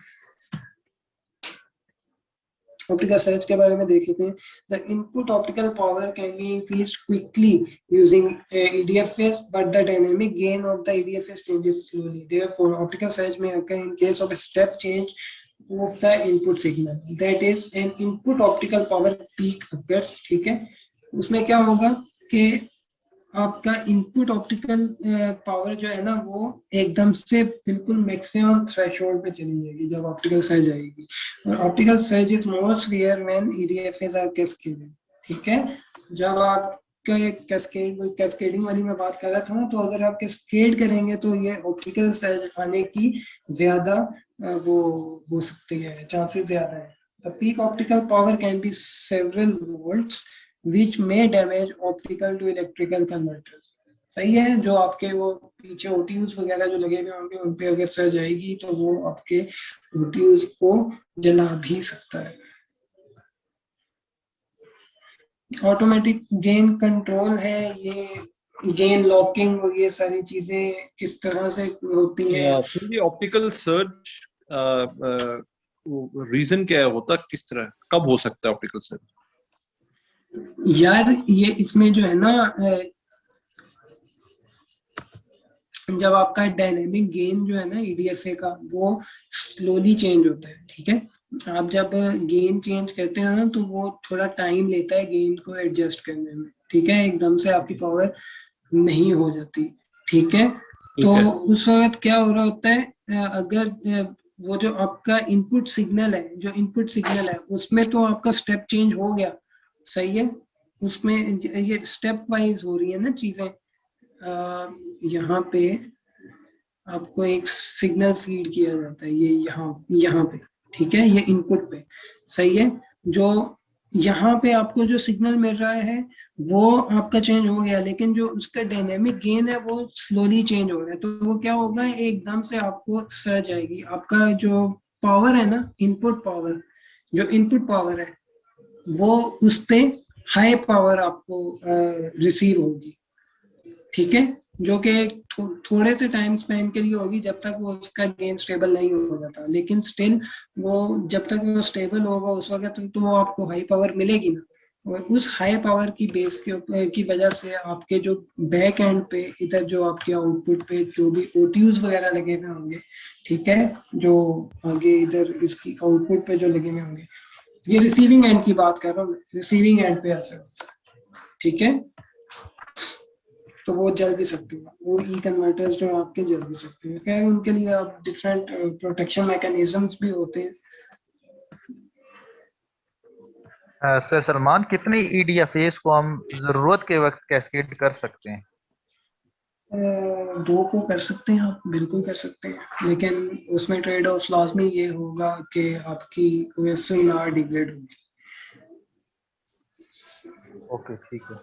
ऑप्टिकल सर्ज के बारे में देख लेते हैं। The input optical power can be increased quickly using EDFS, but the dynamic gain of the EDFS changes slowly. Therefore, optical surge may occur in case of a step change of the input signal. That is, an input optical power peak occurs. ठीक है, उसमें क्या होगा कि आपका input optical power जो है ना वो एकदम से बिल्कुल मैक्सिमम थ्रेशोल्ड पे चली जाएगी जब ऑप्टिकल सर्ज आएगी। और optical surge is most rare when EDFS are cascaded, ठीक है। जब आप कैस्केडिंग वाली मैं बात कर रहा था ना, तो अगर आप कैस्केड करेंगे तो ये ऑप्टिकल सर्ज आने की ज्यादा वो हो सकती है, चांसेस ज्यादा है। The peak optical power can be several volts which may damage optical to electrical converters. सही है, जो आपके वो पीछे OTUs वगैरह जो लगे हुए होंगे उन पे अगर सर्ज आएगी तो वो आपके OTUs को जला भी सकता है। ऑटोमेटिक गेन कंट्रोल है, ये गेन लॉकिंग और ये सारी चीजें किस तरह से होती हैं। ये ऑप्टिकल सर्ज रीजन क्या है, होता किस तरह, कब हो सकता है ऑप्टिकल सर्ज? यार ये इसमें जो है ना जब आपका डायनेमिक गेन जो है ना EDFA का वो स्लोली चेंज होता है, ठीक है। आप जब गेन चेंज करते हैं ना तो वो थोड़ा टाइम लेता है गेन को एडजस्ट करने में, ठीक है। एकदम से आपकी पावर नहीं हो जाती, ठीक है। तो उस वक्त क्या हो रहा होता है, अगर वो जो आपका इनपुट सिग्नल है, जो इनपुट सिग्नल है उसमें तो आपका स्टेप चेंज हो गया, सही है। उसमें ये स्टेप वाइज हो रही है ना चीजें। यहाँ पे आपको एक सिग्नल फीड किया जाता है, ये यहाँ पे, ठीक है, ये इनपुट पे, सही है। जो यहाँ पे आपको जो सिग्नल मिल रहा है वो आपका चेंज हो गया, लेकिन जो उसका डायनेमिक गेन है वो स्लोली चेंज हो रहा है। तो वो क्या होगा, एकदम से आपको सर्ज आएगी। आपका जो पावर है ना, इनपुट पावर, जो इनपुट पावर है वो उस पे हाई पावर आपको रिसीव होगी, ठीक है। जो कि थोड़े से टाइम स्पेन के लिए होगी जब तक वो उसका गेन स्टेबल नहीं हो जाता, लेकिन स्टिल वो जब तक वो स्टेबल होगा उस वक्त तो वो आपको हाई पावर मिलेगी ना। और उस हाई पावर की बेस की वजह से आपके जो बैक एंड पे इधर जो आपके आउटपुट पे जो भी OTUs वगैरह लगे हुए होंगे, ठीक है, जो आगे इधर इसकी आउटपुट पे जो लगे हुए होंगे, ये रिसीविंग एंड की बात कर रहा हूँ, रिसीविंग एंड पे असर होता है, ठीक है। तो वो जल भी सकते हैं, वो कन्वर्टर्स जो आपके जल भी सकते हैं। खैर उनके लिए आप डिफरेंट प्रोटेक्शन मैकेनिज्म्स भी होते हैं। सर सलमान, कितने EDFAs को हम जरूरत के वक्त कैस्केड कर सकते हैं? 2 को कर सकते हैं आप, बिल्कुल कर सकते हैं, लेकिन उसमें ट्रेड ऑफ लाजमी ये होगा कि आपकी OSIR डिग्रेड होगी। ओके, ठीक है।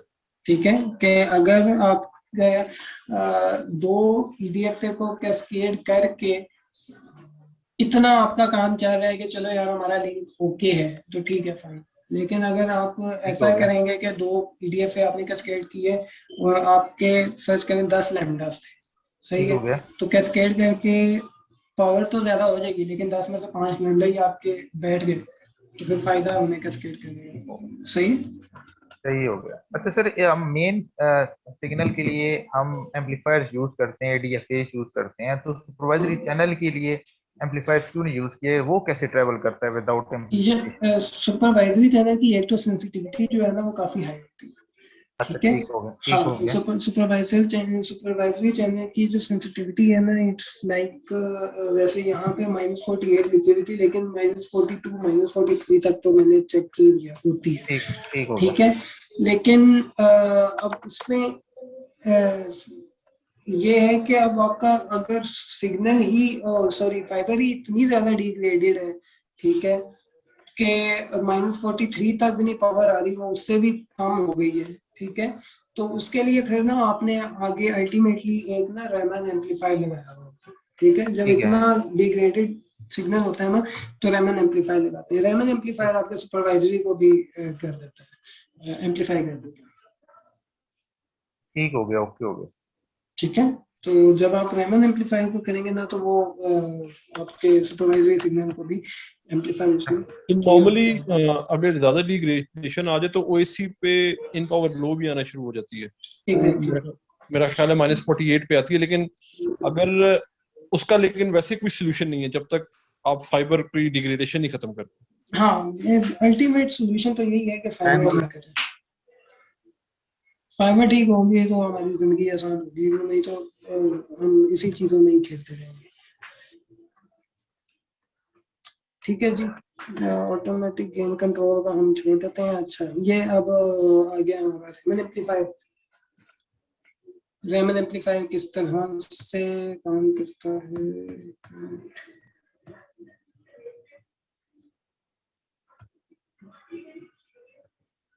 ठीक है, कि अगर आप 2 EDFA को कैस्केड करके इतना आपका काम चल रहा है कि चलो यार हमारा लिंक ओके है तो ठीक है, फाइन। लेकिन अगर आप ऐसा करेंगे कि 2 EDFA आपने कैस्केड किए और आपके फर्ज करें 10 लैम्डास थे, सही है, तो कैस्केड करके पावर तो ज्यादा हो जाएगी, लेकिन 10 में से 5 लैम्डा ही आपके बैठ गए तो फिर फायदा हमने कैस्केड करने का, सही हो गया। अच्छा सर, हम मेन सिग्नल के लिए हम एम्पलीफायर्स यूज करते हैं, EDFAs यूज करते हैं, तो सुपरवाइजरी चैनल के लिए एम्पलीफायर्स क्यों नहीं यूज किए? वो कैसे ट्रेवल करता है विदाउट एम्पलीफिकेशन? ये सुपरवाइजरी चैनल की एक तो सेंसिटिविटी जो है ना वो काफी हाई होती है, ठीक है। हाँ, सुपरवाइजरी चैनल की जो सेंसिटिविटी है ना, इट्स लाइक वैसे यहाँ पे -48 लिखी हुई थी, लेकिन -42 -43 तक तो मैंने चेक किया होती है, ठीक है। लेकिन अब उसमें ये है कि अब आपका अगर सिग्नल ही सॉरी फाइबर ही इतनी ज्यादा डिग्रेडेड है, ठीक है, कि -43 तक भी नहीं पावर आ रही, वो उससे भी कम हो गई है, ठीक है, तो उसके लिए फिर ना आपने आगे अल्टीमेटली एक ना रैमन एम्पलीफायर लगाया हुआ है, ठीक है। जब ठीक है। इतना डिग्रेडेड सिग्नल होता है ना तो रैमन एम्पलीफायर लगाते हैं। रैमन एम्पलीफायर आपके सुपरवाइजरी को भी कर देता है, एम्पलीफाई कर देता है, ठीक हो गया, ओके हो गया। ठीक है। तो जब आप रैमन एम्पलीफायर को करेंगे ना तो वो आपके सुपरवाइजरी सिग्नल को भी एम्पलीफाई उसमें नॉर्मली अगर ज्यादा डिग्रेडेशन आ जाए तो ओएसी पे इन पावर लो भी आना शुरू हो जाती है। एग्जैक्टली। मेरा ख्याल है -48 पे आती है, लेकिन अगर उसका लेकिन वैसे कोई सोल्यूशन नहीं है जब तक आप फाइबर की डिग्रेडेशन नहीं खत्म करते। हाँ, अल्टीमेट सॉल्यूशन तो यही है कि फाइबर ठीक करें। फाइबर ठीक होगी तो हमारी जिंदगी आसान होगी, नहीं तो हम इसी चीजों में ही खेलते रहेंगे। ठीक है जी, ऑटोमेटिक गेन कंट्रोल का हम छोड़ देते हैं। अच्छा, ये अब आ गया हमारा रैमन एम्पलीफायर। रैमन एम्पलीफायर किस तरह से काम करता है?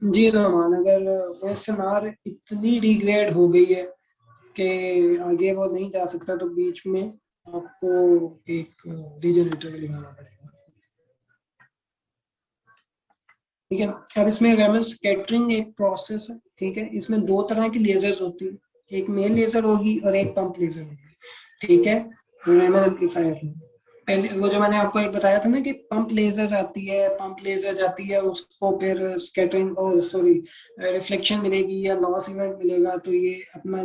जी रहमान, अगर OSNR इतनी डिग्रेड हो गई है कि आगे वो नहीं जा सकता तो बीच में आपको एक रीजनरेटर लगाना पड़ेगा, ठीक है। अब इसमें रैमन स्कैटरिंग एक प्रोसेस है, ठीक है। इसमें दो तरह की लेजर्स होती है, एक मेन लेजर होगी और एक पंप लेजर होगी, ठीक है। रैमन एम्पलीफायर में पहले वो जो मैंने आपको एक बताया था ना कि पंप लेजर आती है, पंप लेजर जाती है, उसको फिर स्कैटरिंग और सॉरी रिफ्लेक्शन मिलेगी या लॉस इवेंट मिलेगा, तो ये अपना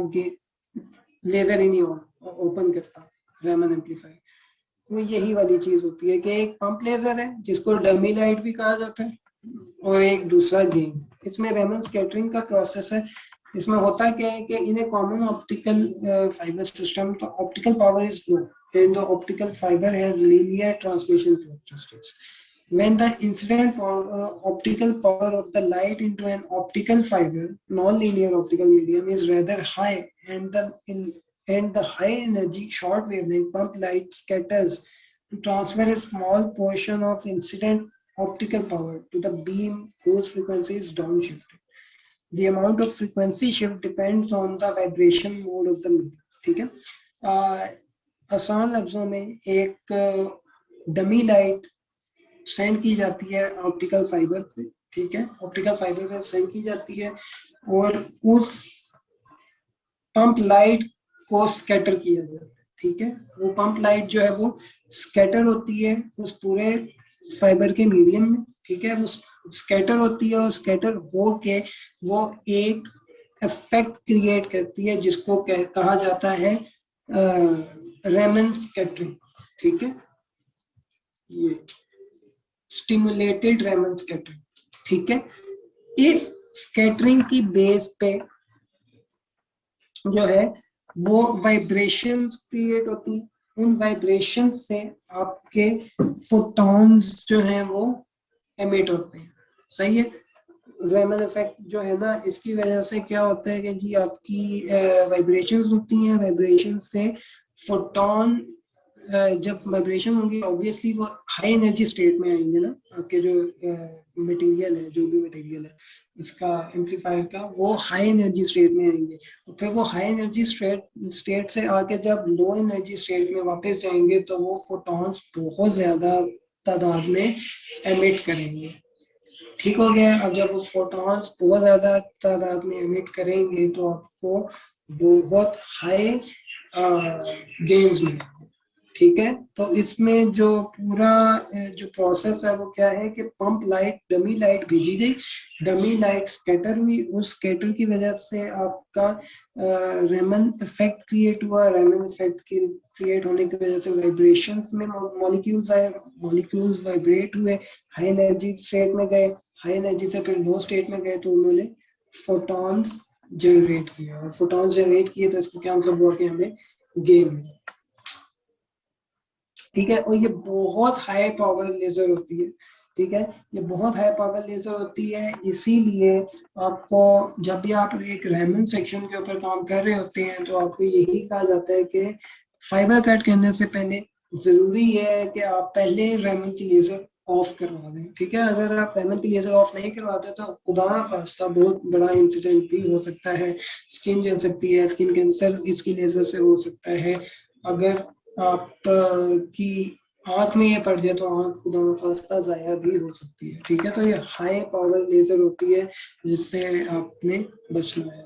लेजर ही नहीं ओपन करता रैमन एम्पलीफायर। वो यही वाली चीज होती है कि एक पंप लेजर है जिसको डमी लाइट भी कहा जाता है और एक दूसरा गेन। इसमें रैमन स्कैटरिंग का प्रोसेस है। इसमें होता क्या है कि in a common optical fibre system the optical power is low and the optical fiber has linear transmission characteristics. When the incident optical power of the light into an optical fiber, non-linear optical medium, is rather high, and the high energy short wavelength pump light scatters to transfer a small portion of incident optical power to the beam whose frequency is downshifted. The amount of frequency shift depends on the vibration mode of the medium. ठीक है। आसान लफ्जों में एक dummy light send की जाती है optical fibre पे, ठीक है। ऑप्टिकल फाइबर पे सेंड की जाती है और उस पंप लाइट को स्कैटर किया जाता है, ठीक है। वो पंप लाइट जो है वो स्कैटर होती है उस पूरे फाइबर के मीडियम में, ठीक है। वो स्कैटर होती है और स्कैटर हो के वो एक इफेक्ट क्रिएट करती है जिसको कहा जाता है रैमन स्कैटरिंग, ठीक है। ये स्टिमुलेटेड रैमन स्कैटरिंग, ठीक है। इस स्कैटरिंग की बेस पे जो है वो वाइब्रेशंस क्रिएट होती है। उन वाइब्रेशन से आपके फोटॉन्स जो हैं वो एमिट होते हैं, सही है। रैमन इफेक्ट जो है ना, इसकी वजह से क्या होता है कि जी आपकी वाइब्रेशंस होती हैं, वाइब्रेशन से फोटोन जब वाइब्रेशन होंगी ऑब्वियसली वो हाई एनर्जी स्टेट में आएंगे ना। आपके जो मटेरियल है, जो भी मटेरियल है इसका एम्पलीफायर का, वो हाई एनर्जी स्टेट में आएंगे। तो फिर वो हाई एनर्जी स्टेट से आके जब लो एनर्जी स्टेट में वापस जाएंगे तो वो फोटॉन्स बहुत ज्यादा तादाद में एमिट करेंगे, ठीक हो गया। अब जब वो फोटॉन्स बहुत ज्यादा तादाद में एमिट करेंगे तो आपको बहुत हाई गेन्स मिलेंगे, ठीक है। तो इसमें जो पूरा जो प्रोसेस है वो क्या है कि पंप लाइट डमी लाइट भेजी गई, डमी लाइट स्कैटर हुई, उस स्कैटर की वजह से आपका रैमन इफेक्ट क्रिएट हुआ। रैमन इफेक्ट की क्रिएट होने की वजह से वाइब्रेशंस में मॉलिक्यूल्स आए, मॉलिक्यूल्स वाइब्रेट हुए, हाई एनर्जी स्टेट में गए, हाई एनर्जी से फिर लो स्टेट में गए तो उन्होंने फोटॉन्स जनरेट किया, और फोटॉन्स जनरेट किए तो इसका क्या मतलब हुआ कि हमें गेन मिला, ठीक है। और ये बहुत हाई पावर लेजर होती है, ठीक है। ये बहुत हाई पावर लेजर होती है, इसीलिए आपको जब भी आप एक रेमन सेक्शन के ऊपर काम कर रहे होते हैं तो आपको यही कहा जाता है कि फाइबर कट करने से पहले जरूरी है कि आप पहले रेमन की लेजर ऑफ करवा दें, ठीक है। अगर आप रेमन की लेजर ऑफ नहीं करवाते तो खुदा ना खास्ता बहुत बड़ा इंसिडेंट भी हो सकता है, स्किन जल सकती है, स्किन कैंसर इसकी लेजर से हो सकता है। अगर आप की आंख में ये पड़ जाए तो आंख खुदा ना खास्ता जाया भी हो सकती है, ठीक है। तो ये हाई पावर लेजर होती है जिससे आपने बचना है।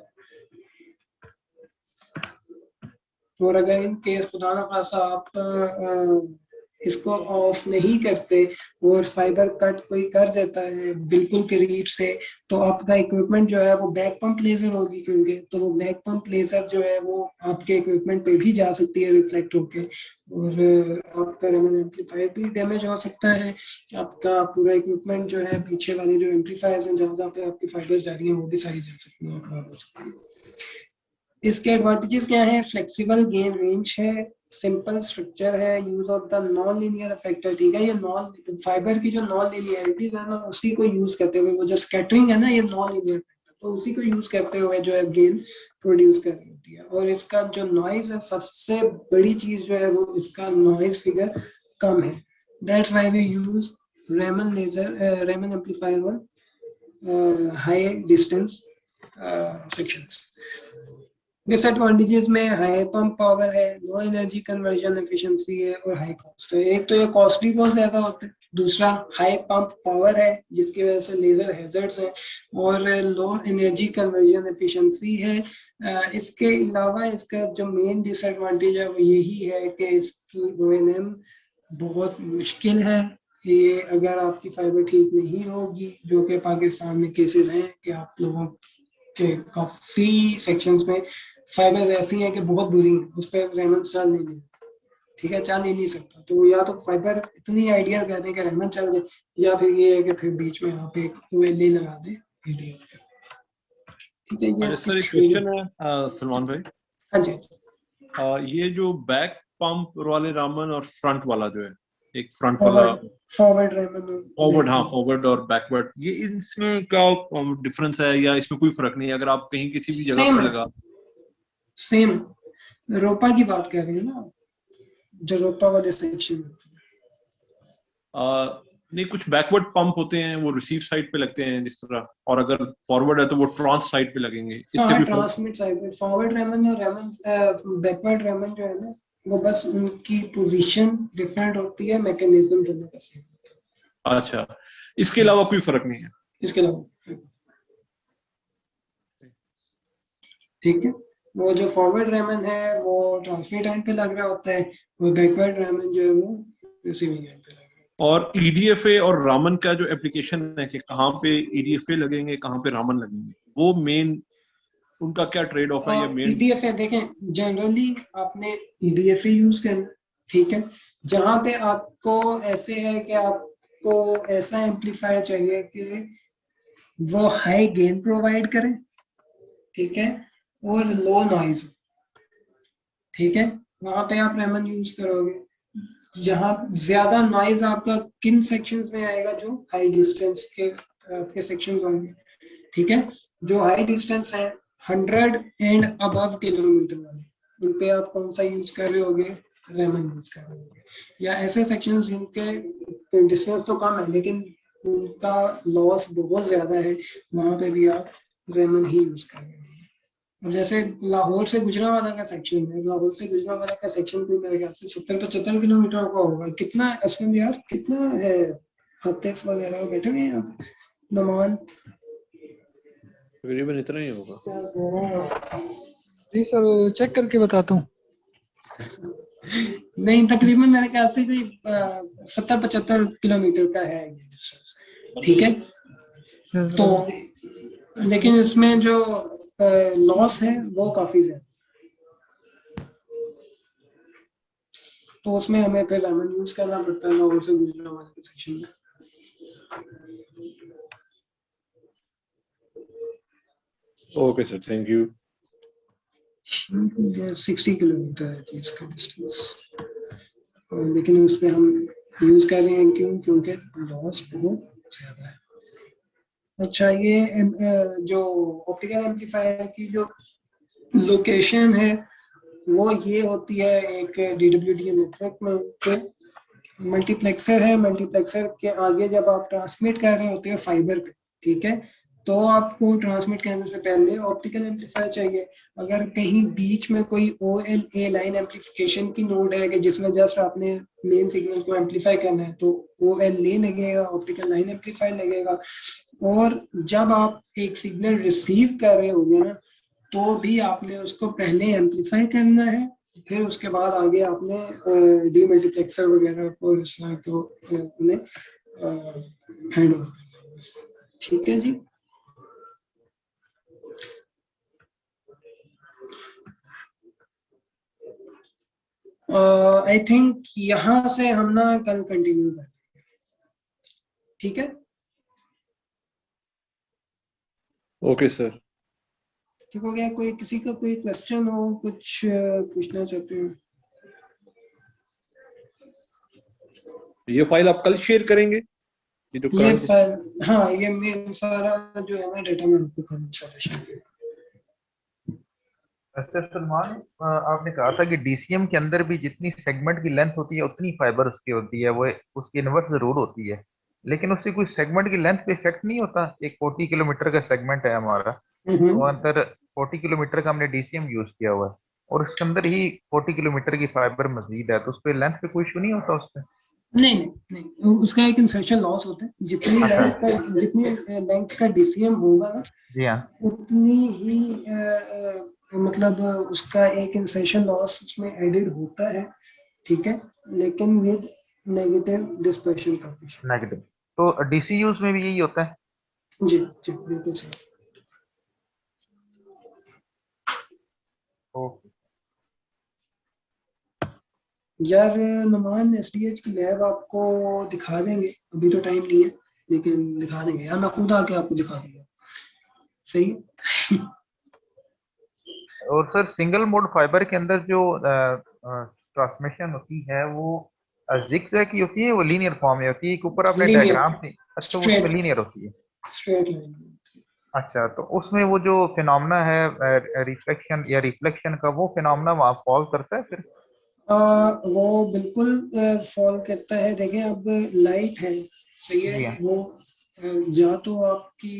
और अगर इन केस खुदा ना खास्ता आप इसको ऑफ नहीं करते और फाइबर कट कोई कर देता है बिल्कुल करीब से, तो आपका इक्विपमेंट जो है वो बैक पंप लेजर होगी, क्योंकि तो वो बैक पंप लेजर जो है वो आपके इक्विपमेंट पे भी जा सकती है रिफ्लेक्ट होके, और आपका रेमन एम्पलीफायर भी डैमेज हो सकता है। आपका पूरा इक्विपमेंट जो है, पीछे वाले जो एम्पलीफायर्स हैं जहाँ पे आपकी फाइबर्स जा रही हैं वो भी सारी जा सकती हैं, खराब हो सकती है। इसके एडवांटेजेस क्या है? फ्लेक्सिबल गेन रेंज है, सिंपल स्ट्रक्चर है, use of the non linear effector, ठीक है। ये नॉन फाइबर की जो नॉन लीनियरिटी है ना, उसी को यूज करते हुए, वो जो स्कैटरिंग है ना, ये नॉन लीनियर इफेक्टर, तो उसी को यूज करते हुए जो है गेन प्रोड्यूस कर रही होती है। और इसका जो नॉइज है, सबसे बड़ी चीज जो है वो इसका नॉइज फिगर कम है। That's why we use Raman laser, Raman amplifier और हाई डिस्टेंस सेक्शंस। डिसएडवांटेजेस में हाई पंप पावर है, लो एनर्जी कन्वर्जन एफिशिएंसी है और हाई कॉस्ट है। एक तो ये कॉस्टली बहुत ज्यादा होता है, दूसरा हाई पंप पावर है जिसकी वजह से लेजर हैजर्ड्स है, और लो एनर्जी कन्वर्जन एफिशिएंसी है। इसके अलावा इसका जो मेन डिसएडवांटेज है वो यही है कि इसकी ONM बहुत मुश्किल है। ये अगर आपकी फाइबर ठीक नहीं होगी, जो कि पाकिस्तान में केसेस हैं कि आप लोगों के काफी सेक्शंस में फाइबर ऐसी हैं कि बहुत बुरी हैं, उस पर रेमन चल नहीं है, ठीक है, चल ही नहीं सकता। तो या तो फाइबर इतनी आइडियल कर दें कि रेमन चल जाए, या फिर ये है कि फिर बीच में आप एक OLE लगा दें ADF, ठीक है। ये अच्छा इसकी सर, एक थ्योरी। क्वेश्चन है सलमान भाई, हाँ जी। ये जो बैक पंप वाले रामन और फ्रंट वाला जो है, एक फ्रंट वाला फॉरवर्ड रेमन, फॉरवर्ड, हाँ फॉरवर्ड और बैकवर्ड, ये इसमें क्या डिफरेंस है या इसमें कोई फर्क नहीं है? अगर आप कहीं किसी भी जगह पे लगा, सेम रोपा की बात कर रहे हैं ना, जो रोपा वाले सेक्शन नहीं कुछ बैकवर्ड पंप होते हैं वो रिसीव साइड पे लगते हैं जिस तरह, और अगर फॉरवर्ड है तो वो ट्रांस साइड पे लगेंगे, इससे भी ट्रांसमिट साइड पे फॉरवर्ड रेमन और रेमन बैकवर्ड रेमन जो है ना, वो बस उनकी पोजीशन डिफरेंट होती है, मैकेनिज्म दोनों का सेम। अच्छा, इसके अलावा कोई फर्क नहीं है? इसके अलावा ठीक है। वो जो फॉरवर्ड रेमन है वो ट्रांसमिट एंड पे लग रहा होता है, वो बैकवर्ड रेमन जो है वो रिसीविंग एंड पे लग रहा है। और EDFA और रामन का जो एप्लीकेशन है कि कहाँ पे EDFA लगेंगे कहाँ पे रामन लगेंगे, वो मेन उनका क्या ट्रेड ऑफ है? ये मेन EDFA देखें, जनरली आपने EDFA यूज करना, ठीक है। जहां पे आपको ऐसे है कि आपको ऐसा एम्पलीफायर चाहिए कि वो हाई गेन प्रोवाइड करे, ठीक है, और लो नॉइज, ठीक है, वहां पे आप रेमन यूज करोगे। जहां ज्यादा नॉइज आपका किन सेक्शंस में आएगा? जो हाई डिस्टेंस के सेक्शंस होंगे, ठीक है। जो हाई डिस्टेंस है 100 एंड अबव किलोमीटर वाले, उन पे आप कौन सा यूज कर रहे होगे? रेमन यूज कर रहे होगे। या ऐसे सेक्शंस जिनके डिस्टेंस तो कम है लेकिन उनका लॉस बहुत ज्यादा है, वहां पे भी आप रेमन ही यूज कर रहे होगे। अब जैसे लाहौर से गुजरांवाला का सेक्शन है, लाहौर से गुजरांवाला का सेक्शन कोई मेरे ख्याल से 70-75 किलोमीटर का होगा। कितना असलम यार, कितना है? आतिफ वगैरह बैठे हुए हैं यहाँ पे, नमान, तकरीबन इतना ही होगा। जी सर, चेक करके बताता हूँ। नहीं, तकरीबन मेरे ख्याल से कोई 70-75 किलोमीटर का है ये डिस्टेंस, ठीक है। सर तो लेकिन इसमें जो लॉस है वो काफी ज्यादा, तो उसमें हमें फिर रेमन यूज करना पड़ता है लाहौर से गुजरांवाला के सेक्शन में। Okay sir, thank you. 60 kilometre है जी इसका डिस्टेंस, लेकिन उसमें हम यूज कर रहे हैं, क्यों? क्योंकि लॉस बहुत ज्यादा है। अच्छा, ये जो ऑप्टिकल एम्पलीफायर की जो लोकेशन है वो ये होती है एक DWDM नेटवर्क में के मल्टीप्लेक्सर है। मल्टीप्लेक्सर के आगे जब आप ट्रांसमिट कर रहे होते हैं फाइबर पे, ठीक है, तो आपको ट्रांसमिट करने से पहले ऑप्टिकल एम्पलीफायर चाहिए। अगर कहीं बीच में कोई OLA लाइन एम्पलीफिकेशन की नोड है कि जिसमें जस्ट आपने मेन सिग्नल को एम्पलीफाई करना है, तो OLA लगेगा, ऑप्टिकल लाइन एम्पलीफायर लगेगा। और जब आप एक सिग्नल रिसीव कर रहे होंगे ना, तो भी आपने उसको पहले एम्पलीफाई करना है, फिर उसके बाद आगे आपने डीमल्टीप्लेक्सर वगैरह को इस तरह को उन्हें हैंड ओवर, ठीक है जी। आई थिंक यहाँ से हम ना कल कंटिन्यू करते हैं, ठीक है? Okay sir. ठीक हो गया? कोई किसी का कोई क्वेश्चन हो, कुछ पूछना चाहते हो? ये फाइल आप कल शेयर करेंगे, ये जो ये करंट फाइल, हाँ, ये मेन सारा जो है ना डेटा मैं आपको कल इंशाल्लाह शेयर करूंगा। सर सलमान, आपने कहा था कि DCM के अंदर भी जितनी सेगमेंट की लेंथ होती है उतनी फाइबर उसकी होती है, वो उसकी इनवर्स जरूर होती है, लेकिन उससे कोई सेगमेंट की लेंथ पे इफेक्ट नहीं होता। एक 40 किलोमीटर का सेगमेंट है हमारा, तो अंदर 40 किलोमीटर का हमने DCM यूज किया हुआ है, और उसके अंदर ही 40 किलोमीटर की फाइबर मजीद है, तो उस पर लेंथ पे कोई इशू नहीं होता उससे? नहीं नहीं नहीं, उसका एक इंसर्शन लॉस होता है। जितनी अच्छा। लेंथ का DCM होगा ना, जी हाँ। उतनी ही मतलब उसका एक इंसर्शन लॉस उसमें एडेड होता है, ठीक है, लेकिन with negative dispersion coefficient. Negative. तो DCUs में भी यही होता है? जी जी, बिल्कुल सही। ओके। यार नमान SDH की लैब आपको दिखा देंगे, अभी तो टाइम नहीं है, लेकिन दिखा देंगे यार, मैं खुद आके आपको दिखा दूंगा, सही है? और सर सिंगल मोड फाइबर के अंदर जो ट्रांसमिशन होती है वो जिगजैग की होती है, वो लीनियर फॉर्म में होती है? एक ऊपर आपने लीनियर, डायग्राम थी, अच्छा वो उसमें स्ट्रेट, लीनियर होती है। Straight line. अच्छा, तो उसमें वो जो फिनोमेना है रिफ्लेक्शन या रिफ्लेक्शन का, वो फिनोमेना वहाँ फॉल करता है फिर? वो बिल्कुल फॉल करता है। देखें, अब लाइट है, सही है, जी हाँ। वो या तो आपकी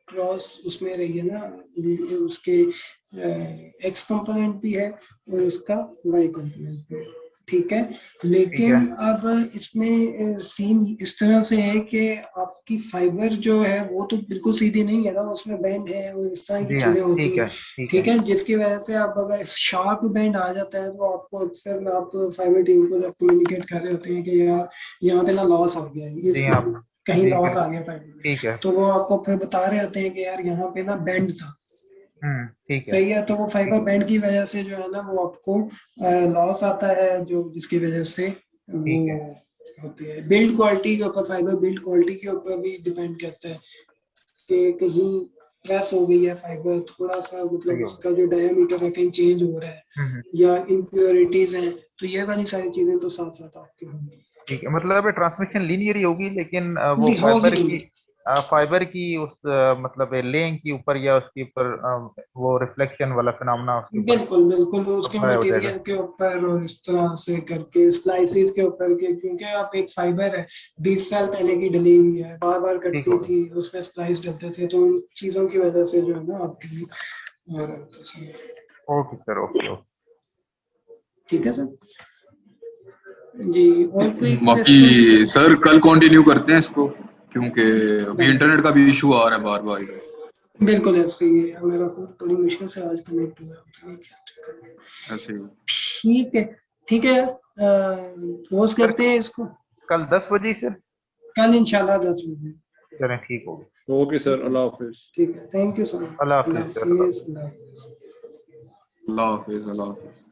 क्रॉस उसमें रही है ना, उसके X कंपोनेंट भी है और उसका Y कंपोनेंट भी है, ठीक है, ठीक लेकिन है। अब इसमें सीन इस तरह से है कि आपकी फाइबर जो है वो तो बिल्कुल सीधी नहीं है ना, उसमें बेंड है और इस तरह की जी हाँ। चीजें होती ठीक हैं, है। ठीक ठीक है। है, जिसकी वजह से आप अगर शार्प बैंड आ जाता है तो आपको अक्सर आप फाइबर टीम को जब कम्युनिकेट कर रहे होते हैं कि यार यहाँ पे ना लॉस आ गया है, जी इस हाँ। कहीं जी लॉस आ बिल्कुल। गया फाइबर में, ठीक है। तो वो आपको फिर बता रहे होते हैं कि यार यहाँ पे ना बैंड था, ठीक है। सही है, तो वो फाइबर बैंड की वजह से जो है ना वो आपको लॉस आता है, जो जिसकी वजह से वो ठीक है। होती है। बिल्ड क्वालिटी के ऊपर, फाइबर बिल्ड क्वालिटी के ऊपर भी डिपेंड करता है कि कहीं प्रेस हो गई है फाइबर थोड़ा सा, मतलब सही हो उसका जो डायमीटर है कहीं चेंज हो रहा है गया। या इम्प्योरिटीज हैं, तो ये वाली सारी चीजें तो साथ साथ आपकी होंगी। ठीक है, मतलब ट्रांसमिशन लीनियर ही होगी, लेकिन वो जी होगी फाइबर होगी, की उस मतलब लेइंग के ऊपर या उसके ऊपर वो रिफ्लेक्शन वाला फिनोमेना उसके ऊपर बिल्कुल बिल्कुल, उसके अप्लाई हो जाएगा। मटेरियल के ऊपर और इस तरह से करके स्प्लाइसेस के ऊपर के, क्योंकि आप एक फाइबर है 20 साल पहले की डली हुई है, बार बार ठीक कटती हो गया। थी, उसमें स्प्लाइस डलते थे, तो उन चीजों की वजह से जो है ना आपके लिए ओके सर, ओके ओके। ठीक है सर। जी, और कोई बाकी क्वेश्चन? सर कल कंटिन्यू करते हैं इसको, क्योंकि अभी इंटरनेट का भी इशू आ रहा है बार बार। बिल्कुल ऐसे ही है, मेरा फोन बड़ी मुश्किल से आज कनेक्ट हुआ है, पता नहीं क्या चक्कर है। ऐसे ही। ठीक है, ठीक है, पोस्ट सर करते हैं इसको कल 10 बजे सर? कल इंशाल्लाह 10 बजे। चलें, ठीक हो गया। ओके सर, अल्लाह हाफिज। ठीक है, thank you so much. Allah Allah Hafiz sir. Hafiz, Allah Hafiz. Allah Hafiz, Allah Hafiz.